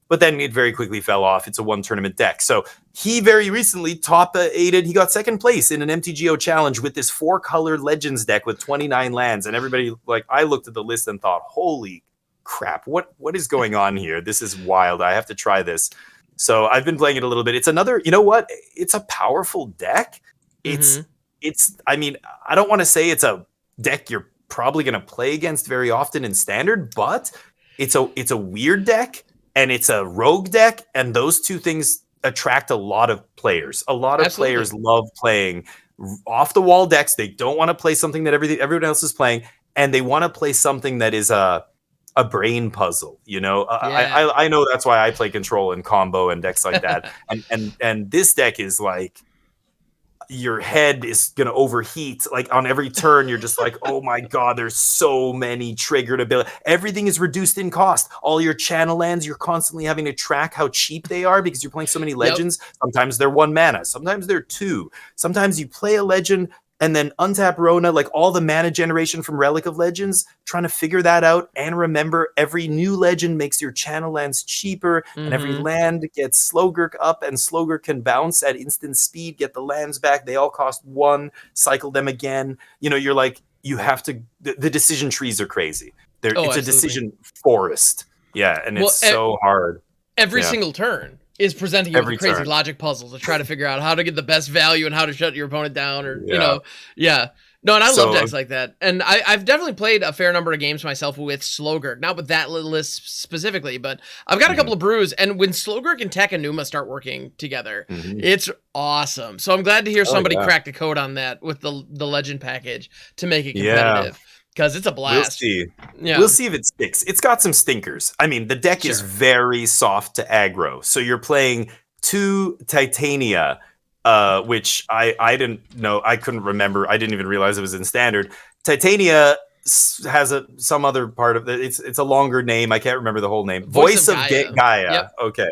S2: But then it very quickly fell off. It's a 1 tournament deck. So he very recently top 8'd. He got 2nd place in an MTGO challenge with this 4-color Legends deck with 29 lands. And everybody, like, I looked at the list and thought, holy crap, what is going on here? This is wild. I have to try this. So I've been playing it a little bit. It's another, you know what? It's a powerful deck. It's I mean, I don't want to say it's a deck you're probably going to play against very often in Standard, but it's a weird deck. And it's a rogue deck, and those two things attract a lot of players. A lot of players love playing off-the-wall decks. They don't want to play something that everyone else is playing, and they want to play something that is a brain puzzle. You know, I know that's why I play Control and Combo and decks like that. and this deck is like, your head is going to overheat. Like on every turn, you're just like, oh my God, there's so many triggered abilities. Everything is reduced in cost. All your channel lands, you're constantly having to track how cheap they are because you're playing so many legends. Sometimes they're 1 mana. Sometimes they're 2. Sometimes you play a legend and then untap Rona, like all the mana generation from Relic of Legends, trying to figure that out. And remember, every new legend makes your channel lands cheaper, and every land gets Slogurk up, and Slogurk can bounce at instant speed, get the lands back. They all cost 1, cycle them again. You know, you're like, you have to, the decision trees are crazy. It's a decision forest. Yeah, and it's so hard.
S1: Every single turn is presenting you with crazy logic puzzles to try to figure out how to get the best value and how to shut your opponent down, or you know, No, and I love decks like that. And I've definitely played a fair number of games myself with Slogurk, not with that list specifically, but I've got a couple of brews. And when Slogurk and Takenuma start working together, it's awesome. So I'm glad to hear somebody crack the code on that with the legend package to make it competitive. Because it's a blast.
S2: We'll see. We'll see if it sticks. It's got some stinkers. I mean, the deck is very soft to aggro. So you're playing 2 Titania, which I didn't know. I couldn't remember. I didn't even realize it was in Standard. Titania has some other part of it. It's a longer name. I can't remember the whole name. Voice of Gaia.
S1: Yep.
S2: Okay.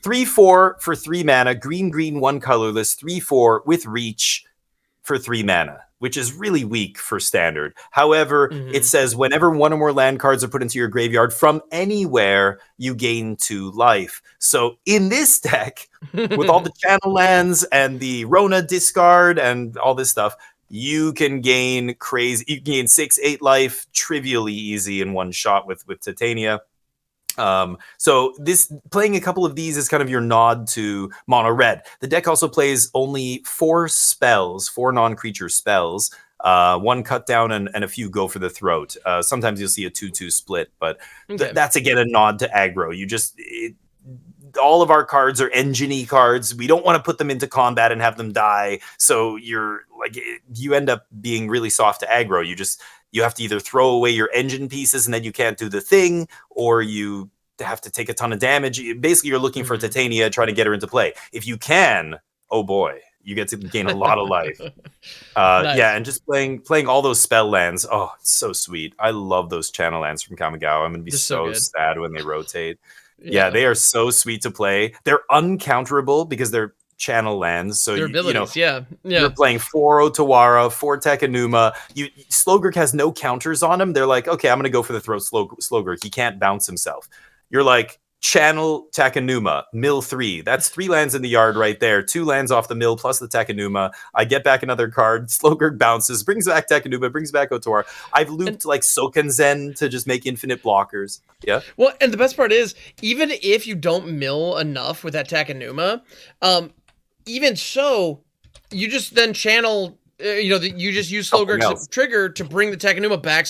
S2: 3/4 for 3 mana. Green, 1 colorless. 3/4 with reach for 3 mana, which is really weak for Standard. However, it says whenever 1 or more land cards are put into your graveyard from anywhere, you gain 2 life. So in this deck, with all the channel lands and the Rona discard and all this stuff, you can gain 6, 8 life trivially easy in 1 shot with Titania. So this playing a couple of these is kind of your nod to mono red. The deck also plays only 4 spells, 4 non-creature spells, 1 cut down and a few go for the throat. Sometimes you'll see a 2-2 split, but that's again a nod to aggro. All of our cards are engine-y cards. We don't want to put them into combat and have them die. So you end up being really soft to aggro. You have to either throw away your engine pieces and then you can't do the thing, or you have to take a ton of damage. Basically, you're looking for Titania, trying to get her into play. If you can, oh boy, you get to gain a lot of life. Nice. Yeah, and just playing all those spell lands. Oh, it's so sweet. I love those channel lands from Kamigawa. I'm going to be so sad when they rotate. Yeah, they are so sweet to play. They're uncounterable because they're channel lands, so
S1: their abilities,
S2: you're playing 4 Otawara, 4 Takenuma. Slogurk has no counters on him. They're like, okay, I'm gonna go for the throat Slogurk. He can't bounce himself. You're like, channel Takenuma, mill 3. That's 3 lands in the yard right there. 2 lands off the mill plus the Takenuma. I get back another card. Slogurk bounces, brings back Takenuma, brings back Otawara. I've looped like Sokenzen to just make infinite blockers. Yeah.
S1: Well, and the best part is, even if you don't mill enough with that Takenuma, even so, you just then channel, you just use Slogurk's trigger to bring the Takenuma back,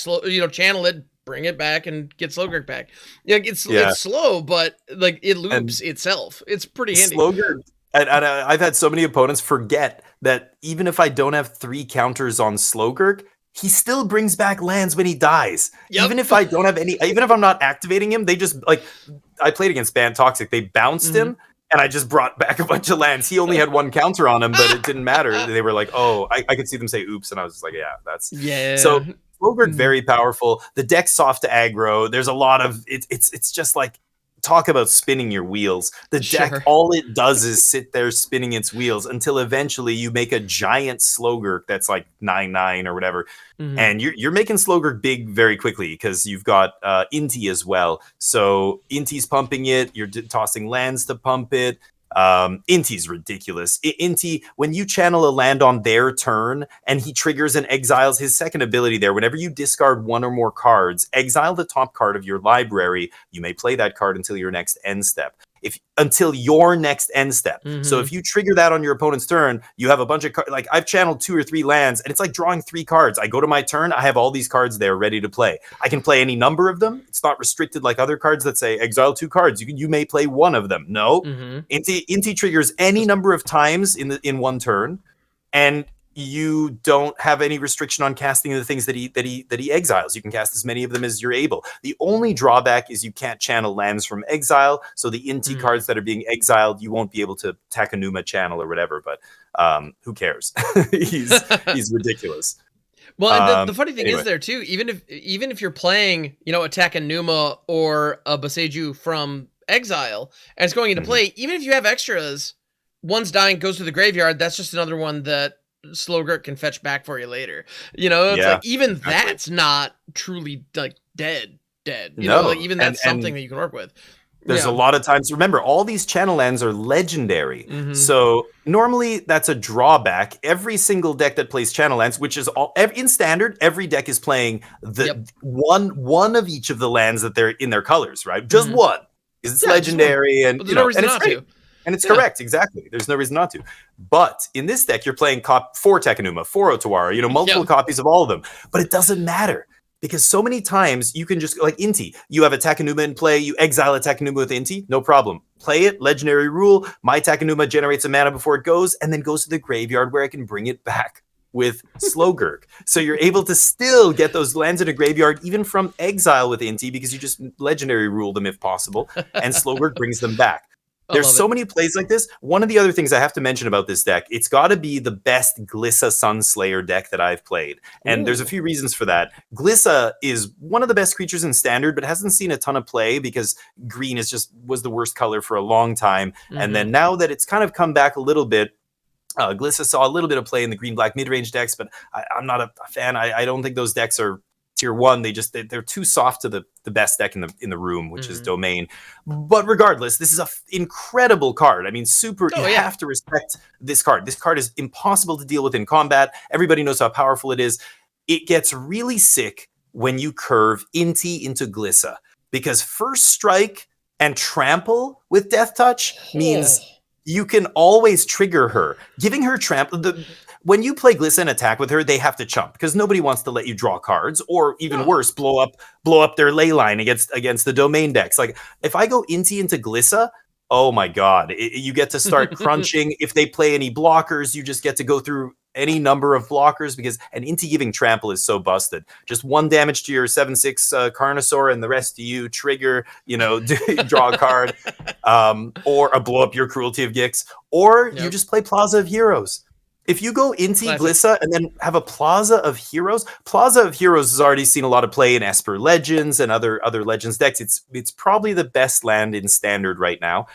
S1: channel it, bring it back, and get Slogurk back. It's slow, but like it loops itself. It's pretty handy.
S2: Slogurk, and I've had so many opponents forget that even if I don't have 3 counters on Slogurk, he still brings back lands when he dies. Yep. Even if I don't have any, even if I'm not activating him, they just I played against Ban Toxic. They bounced him. And I just brought back a bunch of lands. He only had 1 counter on him, but it didn't matter. They were like, oh, I could see them say oops. And I was just like, that's...
S1: Yeah.
S2: So Slogurk very powerful. The deck's soft to aggro. There's a lot of it's just like talk about spinning your wheels. The deck, all it does is sit there spinning its wheels until eventually you make a giant Slogurk that's like 9/9 or whatever. And you're making Slogurk big very quickly because you've got Inti as well. So Inti's pumping it. You're tossing lands to pump it. Inti's ridiculous. Inti, when you channel a land on their turn and he triggers and exiles his second ability there, whenever you discard one or more cards, exile the top card of your library. You may play that card until your next end step. Until your next end step. So if you trigger that on your opponent's turn, you have a bunch of cards. Like I've channeled 2 or 3 lands and it's like drawing 3 cards. I go to my turn, I have all these cards there ready to play. I can play any number of them. It's not restricted like other cards that say exile 2 cards. You may play one of them. No. Inti triggers any number of times in one turn, and you don't have any restriction on casting the things that he exiles. You can cast as many of them as you're able. The only drawback is you can't channel lands from exile. So the Inti cards that are being exiled, you won't be able to Takenuma channel or whatever. But who cares? he's ridiculous.
S1: Well, and the funny thing is there too. Even if you're playing, a Takenuma or a Boseiju from exile and it's going into play, even if you have extras, one's dying, goes to the graveyard. That's just another one that Slogurk can fetch back for you later. It's like even that's not truly like dead. Like even that's something that you can work with.
S2: There's a lot of times, remember, all these channel lands are legendary. So normally that's a drawback. Every single deck that plays channel lands, which is in standard, every deck is playing the one of each of the lands that they're in their colors, right? Just one. Because it's legendary and
S1: there's no reason not to.
S2: And it's correct, exactly. There's no reason not to. But in this deck, you're playing 4 Takenuma, 4 Otawara, multiple copies of all of them. But it doesn't matter because so many times you can just, like Inti, you have a Takenuma in play, you exile a Takenuma with Inti, no problem. Play it, legendary rule, my Takenuma generates a mana before it goes, and then goes to the graveyard where I can bring it back with Slogurk. So you're able to still get those lands in a graveyard, even from exile with Inti, because you just legendary rule them if possible, and Slogurk brings them back. There's so many plays like this. One of the other things I have to mention about this deck, it's got to be the best Glissa Sunslayer deck that I've played. And there's a few reasons for that. Glissa is one of the best creatures in Standard, but hasn't seen a ton of play because green was the worst color for a long time. And then now that it's kind of come back a little bit, Glissa saw a little bit of play in the green-black mid-range decks, but I'm not a fan. I don't think those decks are tier 1. They're too soft to the best deck in the room, which is Domain. But regardless, this is an incredible card. I mean, have to respect this card. This card is impossible to deal with in combat. Everybody knows how powerful it is. It gets really sick when you curve Inti into Glissa, because first strike and trample with Death Touch means you can always trigger her. Giving her trample, when you play Glissa and attack with her, they have to chump because nobody wants to let you draw cards, or even worse, blow up their ley line against the Domain decks. Like if I go Inti into Glissa, oh my god, you get to start crunching. If they play any blockers, you just get to go through any number of blockers, because an Inti giving trample is so busted. Just 1 damage to your 7/6 Carnosaur and the rest to you, trigger, draw a card, or a blow up your Cruelty of Gix, or you just play Plaza of Heroes. If you go Inti, Glissa, and then have a Plaza of Heroes has already seen a lot of play in Esper Legends and other Legends decks. It's probably the best land in Standard right now,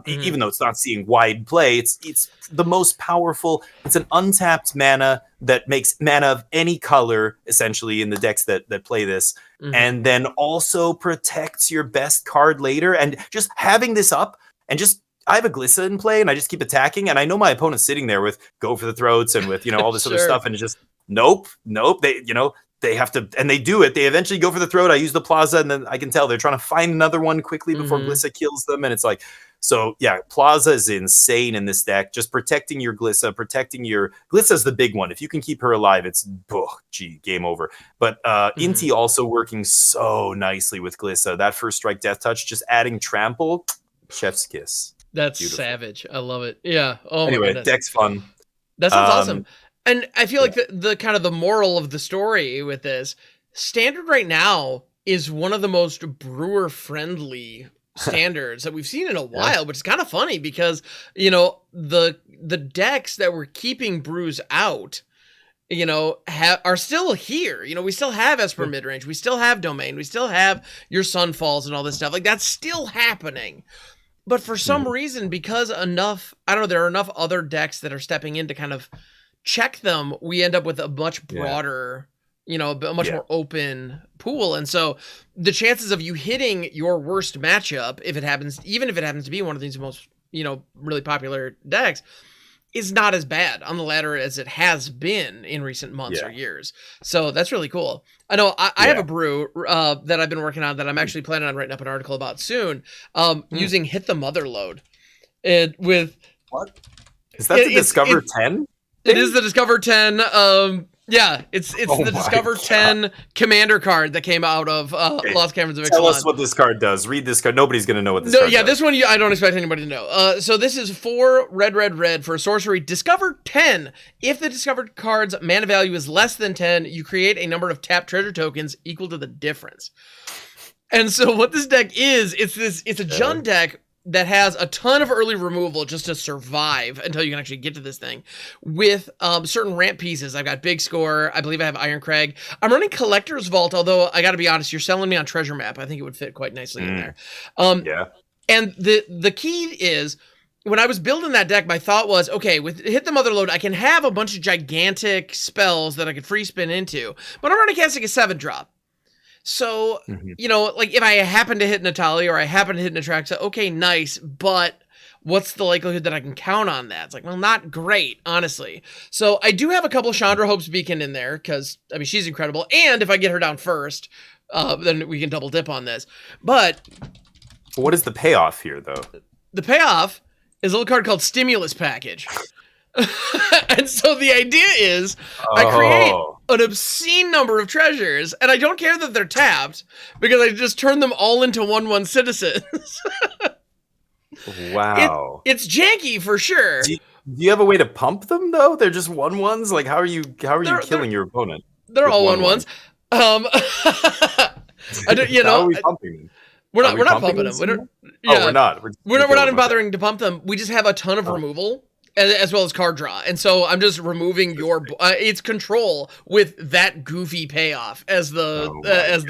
S2: even though it's not seeing wide play. It's the most powerful. It's an untapped mana that makes mana of any color, essentially, in the decks that play this, and then also protects your best card later. And just having this up and just I have a Glissa in play and I just keep attacking, and I know my opponent's sitting there with Go for the Throats and with all this other stuff, and it's just nope. They have to, and they do it. They eventually go for the throat. I use the Plaza, and then I can tell they're trying to find another one quickly before Glissa kills them, and it's like, so yeah, Plaza is insane in this deck. Just protecting your Glissa, Glissa's the big one. If you can keep her alive, it's game over. But Inti also working so nicely with Glissa. That first strike Death Touch, just adding trample, chef's kiss.
S1: That's beautiful. Savage. I love it. Yeah. Oh,
S2: anyway, deck's fun.
S1: That sounds awesome. And I feel like the kind of the moral of the story with this, Standard right now is one of the most brewer friendly standards that we've seen in a while, which is kind of funny because, the decks that were keeping brews out are still here. We still have Esper midrange, we still have Domain, we still have your Sunfalls and all this stuff. Like, that's still happening. But for some reason, because there are enough other decks that are stepping in to kind of check them, we end up with a much broader, a much more open pool. And so the chances of you hitting your worst matchup, even if it happens to be one of these most, really popular decks, is not as bad on the ladder as it has been in recent months or years. So that's really cool. I know I have a brew that I've been working on that I'm actually planning on writing up an article about soon, using Hit the Mother load. With
S2: what? Is that the Discover 10?
S1: It is the Discover 10. Yeah, it's the Discover 10 commander card that came out of Lost Caverns of Ixalan.
S2: Tell us what this card does. Read this card. Nobody's going to know what this card does.
S1: Yeah, this one I don't expect anybody to know. So this is 4 red for a sorcery. Discover 10. If the discovered card's mana value is less than 10, you create a number of tapped treasure tokens equal to the difference. And so what this deck is, it's a Jund deck that has a ton of early removal just to survive until you can actually get to this thing with certain ramp pieces. I've got Big Score. I believe I have Iron Crag. I'm running Collector's Vault, although I got to be honest, you're selling me on Treasure Map. I think it would fit quite nicely in there. And the key is, when I was building that deck, my thought was, okay, with Hit the Mother load, I can have a bunch of gigantic spells that I could free spin into, but I'm running casting a 7-drop. So, like, if I happen to hit Natalia or I happen to hit Natraxa, okay, nice, but what's the likelihood that I can count on that? It's like, well, not great, honestly. So I do have a couple Chandra Hope's Beacon in there, because, I mean, she's incredible, and if I get her down first, then we can double dip on this. But
S2: what is the payoff here, though?
S1: The payoff is a little card called Stimulus Package. And so the idea is I create an obscene number of treasures, and I don't care that they're tapped, because I just turn them all into 1/1 citizens.
S2: Wow.
S1: It's janky for sure.
S2: Do you have a way to pump them, though? They're just 1/1s? Like, how are you killing your opponent?
S1: They're all 1/1s.
S2: How are we pumping them?
S1: We're not pumping them.
S2: We're not.
S1: We're not bothering to pump them. We just have a ton of removal, as well as card draw. And so I'm just removing it's control with that goofy payoff as the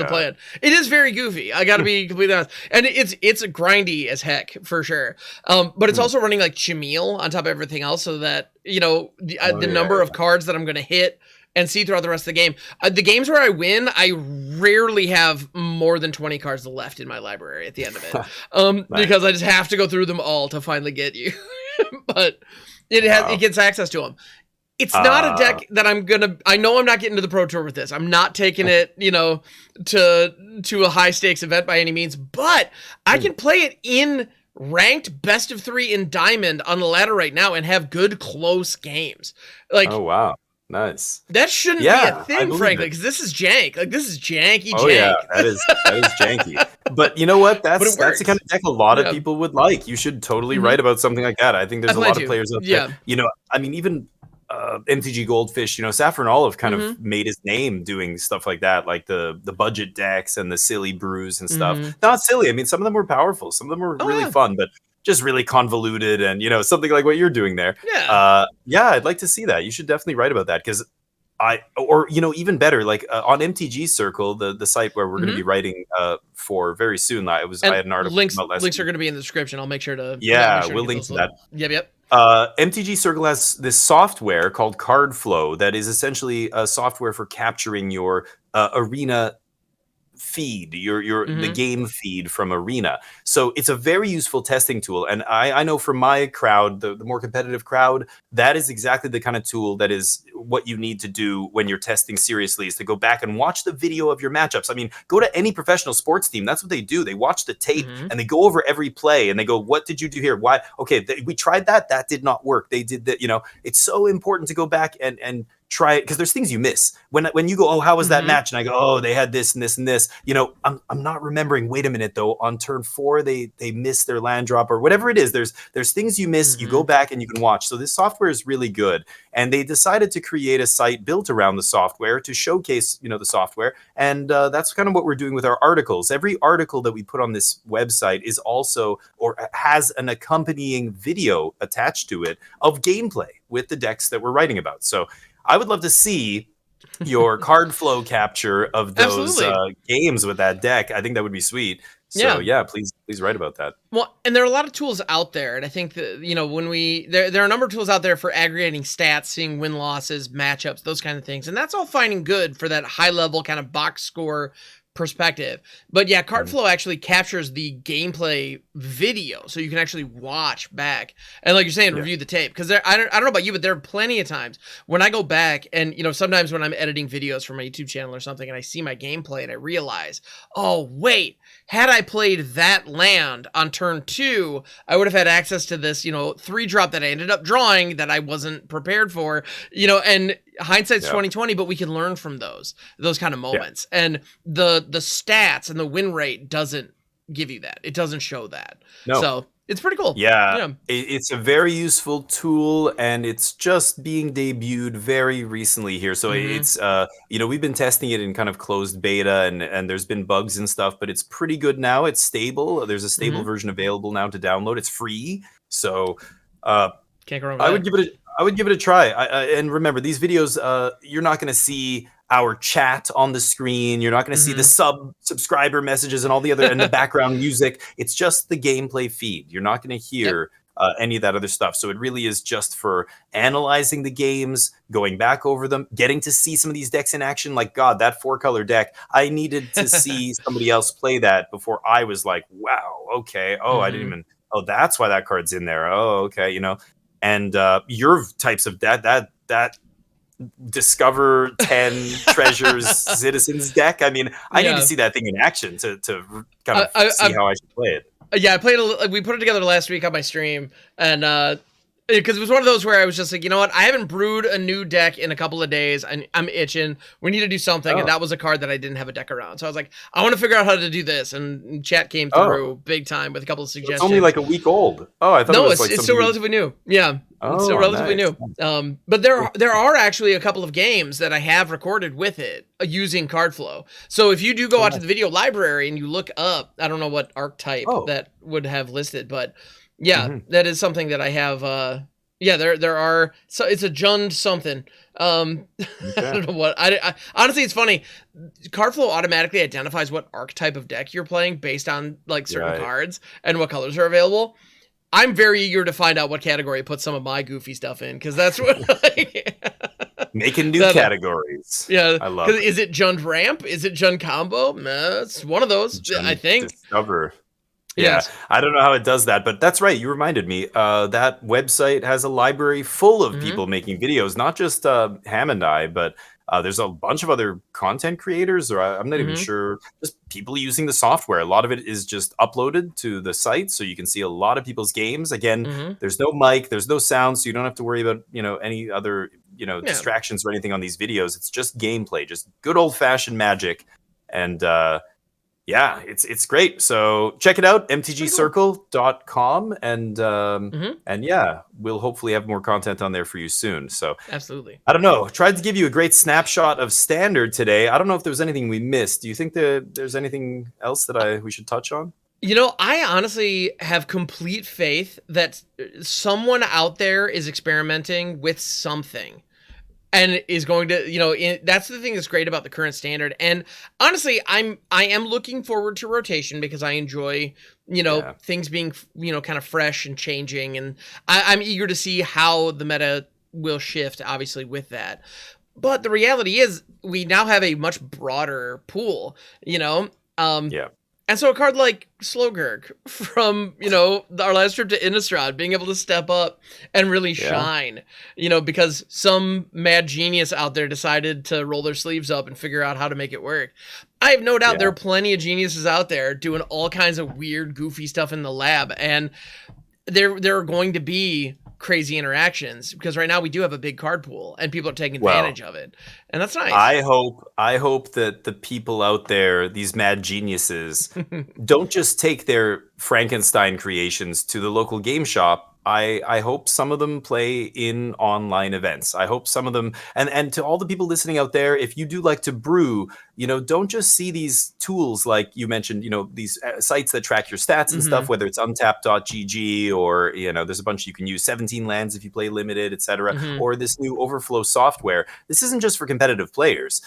S1: plan. It is very goofy. I got to be completely honest. And it's grindy as heck for sure. But it's also running like Chameel on top of everything else, so that, the number of cards that I'm going to hit and see throughout the rest of the game. The games where I win, I rarely have more than 20 cards left in my library at the end of it. Because I just have to go through them all to finally get you. But it gets access to them. It's not a deck that I know I'm not getting to the Pro Tour with this. I'm not taking it, to a high stakes event by any means, but I can play it in ranked best of 3 in Diamond on the ladder right now and have good close games. Like,
S2: oh wow. Nice.
S1: That shouldn't be a thing, frankly, because this is jank. Like, this is janky.
S2: Oh yeah, that is janky. But you know what? That's the kind of deck a lot of people would like. You should totally write about something like that. I think there's a lot of players out there. I mean, even MTG Goldfish, Saffron Olive kind of made his name doing stuff like that, like the budget decks and the silly brews and stuff. Not silly. I mean, some of them were powerful. Some of them were really fun, but just really convoluted, and something like what you're doing there. I'd like to see that. You should definitely write about that, because even better, like on MTG Circle, the site where we're going to be writing for very soon. I had an article.
S1: Links are going to be in the description. I'll make sure to.
S2: We'll link to that.
S1: Yep.
S2: MTG Circle has this software called Card Flow that is essentially a software for capturing your arena feed, the game feed from Arena. So it's a very useful testing tool, and I know from my crowd, the more competitive crowd, that is exactly the kind of tool that is what you need to do when you're testing seriously, is to go back and watch the video of your matchups. I mean, go to any professional sports team. That's what they do. They watch the tape and they go over every play and they go, what did you do here? Why? Okay, we tried that did not work. They did that. It's so important to go back and try it, because there's things you miss when you go, oh, how was that match? And I go, oh, they had this and this and this. I'm not remembering. Wait a minute though. On turn 4, they missed their land drop or whatever it is. There's things you miss. You go back and you can watch. So this software is really good, and they decided to create a site built around the software to showcase the software, and that's kind of what we're doing with our articles. Every article that we put on this website is also or has an accompanying video attached to it of gameplay with the decks that we're writing about. So I would love to see your card flow capture of those
S1: Absolutely.
S2: games with that deck. I think that would be sweet. So
S1: Yeah.
S2: yeah, please write about that.
S1: Well, and there are a lot of tools out there, and I think that when there are a number of tools out there for aggregating stats, seeing win losses, matchups, those kind of things, and that's all fine and good for that high level kind of box score perspective. But yeah, Cardflow actually captures the gameplay video, so you can actually watch back and, like you're saying, review the tape. Because I don't know about you, but there are plenty of times when I go back and sometimes when I'm editing videos for my YouTube channel or something, and I see my gameplay and I realize, oh wait, had I played that land on turn 2, I would have had access to this 3-drop that I ended up drawing that I wasn't prepared for. And hindsight's 2020, but we can learn from those kind of moments. And the stats and the win rate doesn't give you that. It doesn't show that.
S2: No.
S1: So it's pretty cool.
S2: Yeah. It's a very useful tool, and it's just being debuted very recently here. So it's we've been testing it in kind of closed beta, and there's been bugs and stuff, but it's pretty good now. It's stable. There's a stable version available now to download. It's free. So
S1: can't go wrong with
S2: I would give it a try. And remember, these videos, you're not going to see our chat on the screen. You're not going to see the subscriber messages and all the other and the background music. It's just the gameplay feed. You're not going to hear any of that other stuff. So it really is just for analyzing the games, going back over them, getting to see some of these decks in action. Like, God, that 4-color deck, I needed to see somebody else play that before I was like, wow, okay. Oh, I didn't even, oh, that's why that card's in there. Oh, okay. And your types of that Discover 10 Treasures Citizens deck. I mean, I need to see that thing in action to kind of see how I should play it.
S1: Yeah, I played we put it together last week on my stream, and because it was one of those where I was just like, you know what, I haven't brewed a new deck in a couple of days, and I'm itching. We need to do something, and that was a card that I didn't have a deck around. So I was like, I want to figure out how to do this, and chat came through big time with a couple of suggestions.
S2: It's only like a week old. Oh, I thought
S1: it's still relatively new. Yeah, it's still relatively new. But there are actually a couple of games that I have recorded with it using Cardflow. So if you do go out to the video library and you look up, I don't know what archetype that would have listed, but yeah, that is something that I have. There are. So it's a Jund something. I don't know what. I honestly, it's funny. Cardflow automatically identifies what archetype of deck you're playing based on like certain cards and what colors are available. I'm very eager to find out what category I put some of my goofy stuff in, because that's what
S2: making new categories.
S1: Yeah,
S2: I love it.
S1: Is it Jund Ramp? Is it Jund Combo? It's one of those. I think.
S2: Discover. Yeah, I don't know how it does that, but that's right. You reminded me. That website has a library full of people making videos, not just Ham and I, but there's a bunch of other content creators, or I'm not even sure, just people using the software. A lot of it is just uploaded to the site, so you can see a lot of people's games. Again, there's no mic, there's no sound, so you don't have to worry about any other distractions or anything on these videos. It's just gameplay, just good old-fashioned Magic, and yeah, it's great. So check it out, mtgcircle.com, and yeah, we'll hopefully have more content on there for you soon. So
S1: absolutely.
S2: I don't know. Tried to give you a great snapshot of Standard today. I don't know if there's anything we missed. Do you think there's anything else that we should touch on?
S1: I honestly have complete faith that someone out there is experimenting with something. And is going to, that's the thing that's great about the current Standard. And honestly, I am looking forward to rotation, because I enjoy, things being, kind of fresh and changing. And I'm eager to see how the meta will shift, obviously, with that. But the reality is we now have a much broader pool, And so a card like Slogurk from, our last trip to Innistrad, being able to step up and really shine, because some mad genius out there decided to roll their sleeves up and figure out how to make it work. I have no doubt there are plenty of geniuses out there doing all kinds of weird, goofy stuff in the lab, and there are going to be crazy interactions, because right now we do have a big card pool and people are taking advantage of it, and that's nice.
S2: I hope that the people out there, these mad geniuses, don't just take their Frankenstein creations to the local game shop. I hope some of them play in online events. I hope some of them, and to all the people listening out there, if you do like to brew, don't just see these tools like you mentioned, these sites that track your stats and stuff, whether it's untap.gg or, there's a bunch you can use, 17 lands if you play limited, etc., or this new overflow software. This isn't just for competitive players.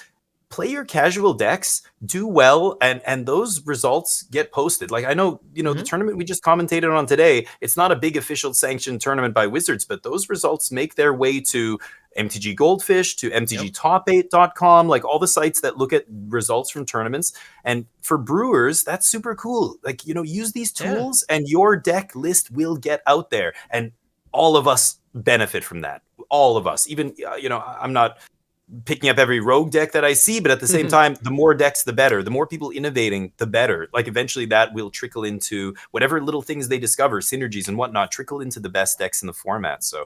S2: Play your casual decks, do well, and those results get posted. Like I know, the tournament we just commentated on today, it's not a big official sanctioned tournament by Wizards, but those results make their way to MTG Goldfish, to MTGTop8.com, like all the sites that look at results from tournaments. And for brewers, that's super cool. Like, use these tools and your deck list will get out there. And all of us benefit from that. All of us. Even, I'm not picking up every rogue deck that I see, but at the same time, the more decks, the better. The more people innovating, the better. Like eventually that will trickle into whatever little things they discover, synergies and whatnot, trickle into the best decks in the format. So,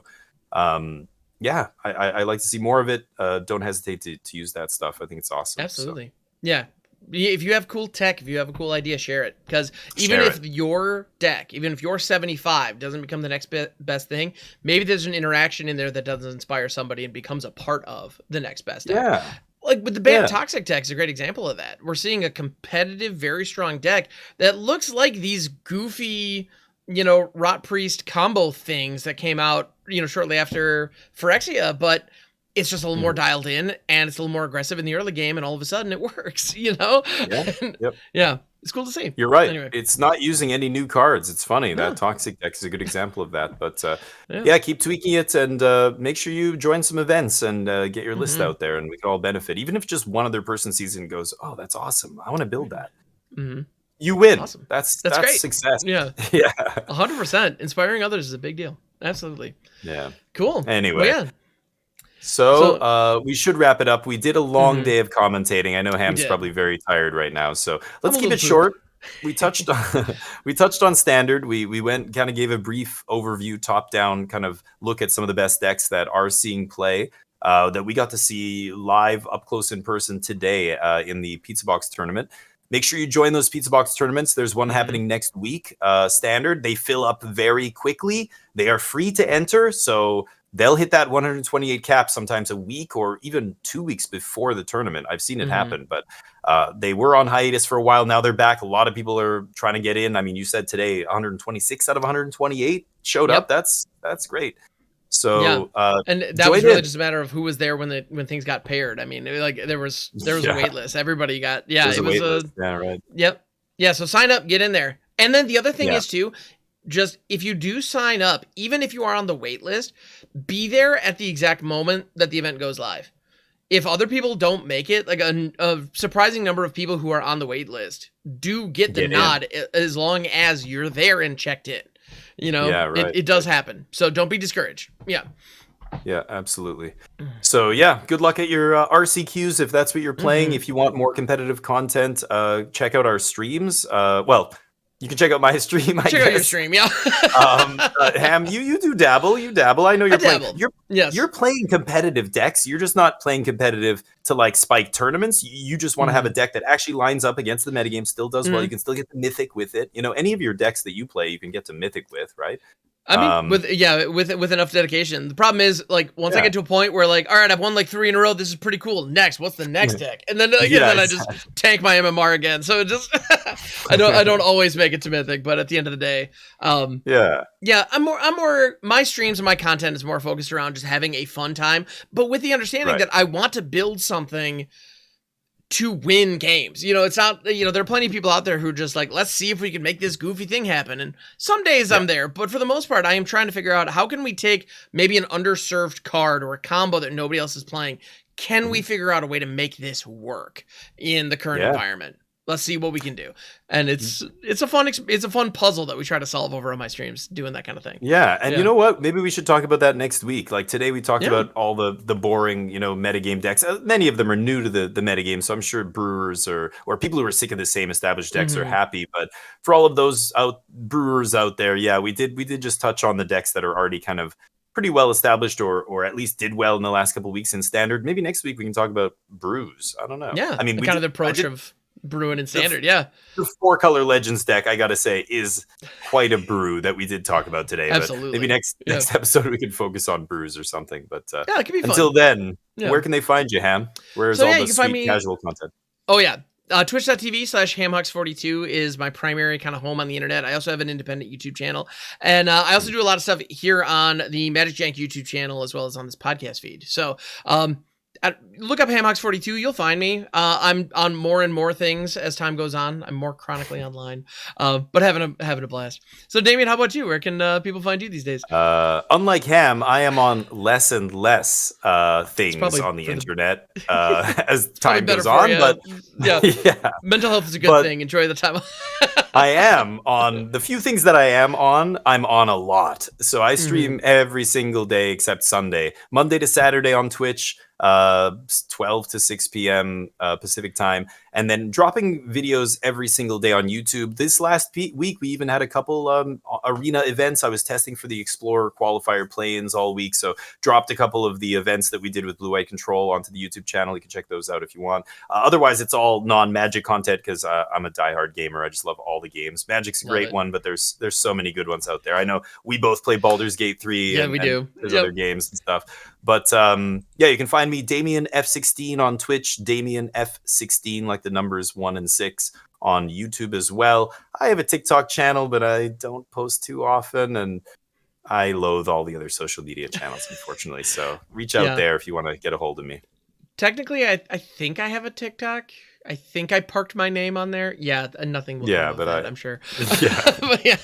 S2: I like to see more of it. Don't hesitate to use that stuff. I think it's awesome.
S1: Absolutely. So. Yeah. If you have cool tech, if you have a cool idea, share it. Because even if your deck, even if your 75 doesn't become the next best thing, maybe there's an interaction in there that doesn't inspire somebody and becomes a part of the next best deck.
S2: Yeah.
S1: Like with the Ban Toxic deck is a great example of that. We're seeing a competitive, very strong deck that looks like these goofy, Rot Priest combo things that came out, shortly after Phyrexia, but it's just a little more dialed in and it's a little more aggressive in the early game, and all of a sudden it works, Yeah. Yeah. It's cool to see.
S2: You're right. Anyway. It's not using any new cards. It's funny. That Toxic deck is a good example of that. But keep tweaking it and make sure you join some events and get your list out there, and we can all benefit. Even if just one other person sees it and goes, "Oh, that's awesome. I want to build that." You win. Awesome. That's great. Success.
S1: Yeah. 100%. Inspiring others is a big deal. Absolutely.
S2: Yeah.
S1: Cool.
S2: Anyway.
S1: Well,
S2: So we should wrap it up. We did a long day of commentating. I know Ham's probably very tired right now, so let's keep it short. We touched on standard. We went kind of gave a brief overview, top down kind of look at some of the best decks that are seeing play that we got to see live up close in person today in the Pizza Box tournament. Make sure you join those Pizza Box tournaments. There's one happening next week. Standard. They fill up very quickly. They are free to enter, so they'll hit that 128 cap sometimes a week or even 2 weeks before the tournament. I've seen it happen, but they were on hiatus for a while. Now they're back. A lot of people are trying to get in. I mean, you said today 126 out of 128 showed up. That's great. So
S1: and that was really just a matter of who was there when things got paired. I mean, there was a wait list. Everybody got it was
S2: right.
S1: Yep. Yeah. So sign up, get in there, and then the other thing is too. Just if you do sign up, even if you are on the wait list, be there at the exact moment that the event goes live. If other people don't make it, like a surprising number of people who are on the wait list do get the nod as long as you're there and checked in. It does happen. So don't be discouraged. Yeah.
S2: Yeah, absolutely. So good luck at your RCQs if that's what you're playing. If you want more competitive content, check out our streams. You can check out my stream.
S1: Check out your stream, yeah.
S2: Ham, you do dabble. You dabble. I know you're playing.
S1: Yes.
S2: You're playing competitive decks. You're just not playing competitive to like spike tournaments. You just want to have a deck that actually lines up against the metagame, still does well. You can still get the mythic with it. Any of your decks that you play, you can get to mythic with, right?
S1: I mean, with enough dedication. The problem is, like, once I get to a point where, like, all right, I've won like 3 in a row. This is pretty cool. Next, what's the next deck? And then, then I just tank my MMR again. So it just, I don't always make it to mythic, but at the end of the day, I'm more. My streams and my content is more focused around just having a fun time, but with the understanding that I want to build something to win games. It's not, there are plenty of people out there who are just like, let's see if we can make this goofy thing happen. And some days I'm there, but for the most part, I am trying to figure out how can we take maybe an underserved card or a combo that nobody else is playing. Can we figure out a way to make this work in the current environment? Let's see what we can do. And it's a fun puzzle that we try to solve over on my streams, doing that kind of thing.
S2: Yeah, and you know what? Maybe we should talk about that next week. Like today we talked about all the boring, metagame decks. Many of them are new to the metagame, so I'm sure brewers or people who are sick of the same established decks are happy. But for all of those brewers out there, we did just touch on the decks that are already kind of pretty well established or at least did well in the last couple of weeks in standard. Maybe next week we can talk about brews. I don't know.
S1: Yeah,
S2: I mean,
S1: the approach of Bruin and Standard, yeah.
S2: The 4-color Legends deck, I gotta say, is quite a brew that we did talk about today.
S1: Absolutely.
S2: But maybe next episode we can focus on brews or something. But
S1: yeah, it could be fun.
S2: Until then, where can they find you, Ham? Where's all the sweet casual content?
S1: Oh, yeah. Twitch.tv/hamhawks42 is my primary kind of home on the internet. I also have an independent YouTube channel. And I also do a lot of stuff here on the MagicJank YouTube channel as well as on this podcast feed. So, look up HamHawks42. You'll find me. I'm on more and more things as time goes on. I'm more chronically online, but having a blast. So, Damien, how about you? Where can people find you these days?
S2: Unlike Ham, I am on less and less things on the internet as time goes on. But
S1: yeah, mental health is a good thing. Enjoy the time.
S2: I am on the few things that I am on. I'm on a lot. So I stream every single day except Sunday, Monday to Saturday on Twitch. 12 to 6 p.m. Pacific time, and then dropping videos every single day on YouTube. This last week, we even had a couple arena events. I was testing for the Explorer qualifier play-ins all week, so dropped a couple of the events that we did with Blue White Control onto the YouTube channel. You can check those out if you want. Otherwise, it's all non-Magic content because I'm a diehard gamer. I just love all the games. Magic's a great one, but there's so many good ones out there. I know we both play Baldur's Gate 3.
S1: Yeah, we do.
S2: There's other games and stuff. But yeah, you can find me Damien F16 on Twitch, Damien F16, like the numbers 1 and 6 on YouTube as well. I have a TikTok channel, but I don't post too often, and I loathe all the other social media channels, unfortunately. So reach out there if you want to get a hold of me.
S1: Technically, I think I have a TikTok. I think I parked my name on there. Yeah, nothing will come of that, I'm sure.
S2: Yeah.
S1: But yeah.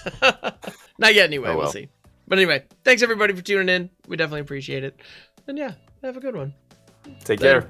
S1: Not yet anyway, we'll see. But anyway, thanks everybody for tuning in. We definitely appreciate it. And yeah, have a good one.
S2: Take care.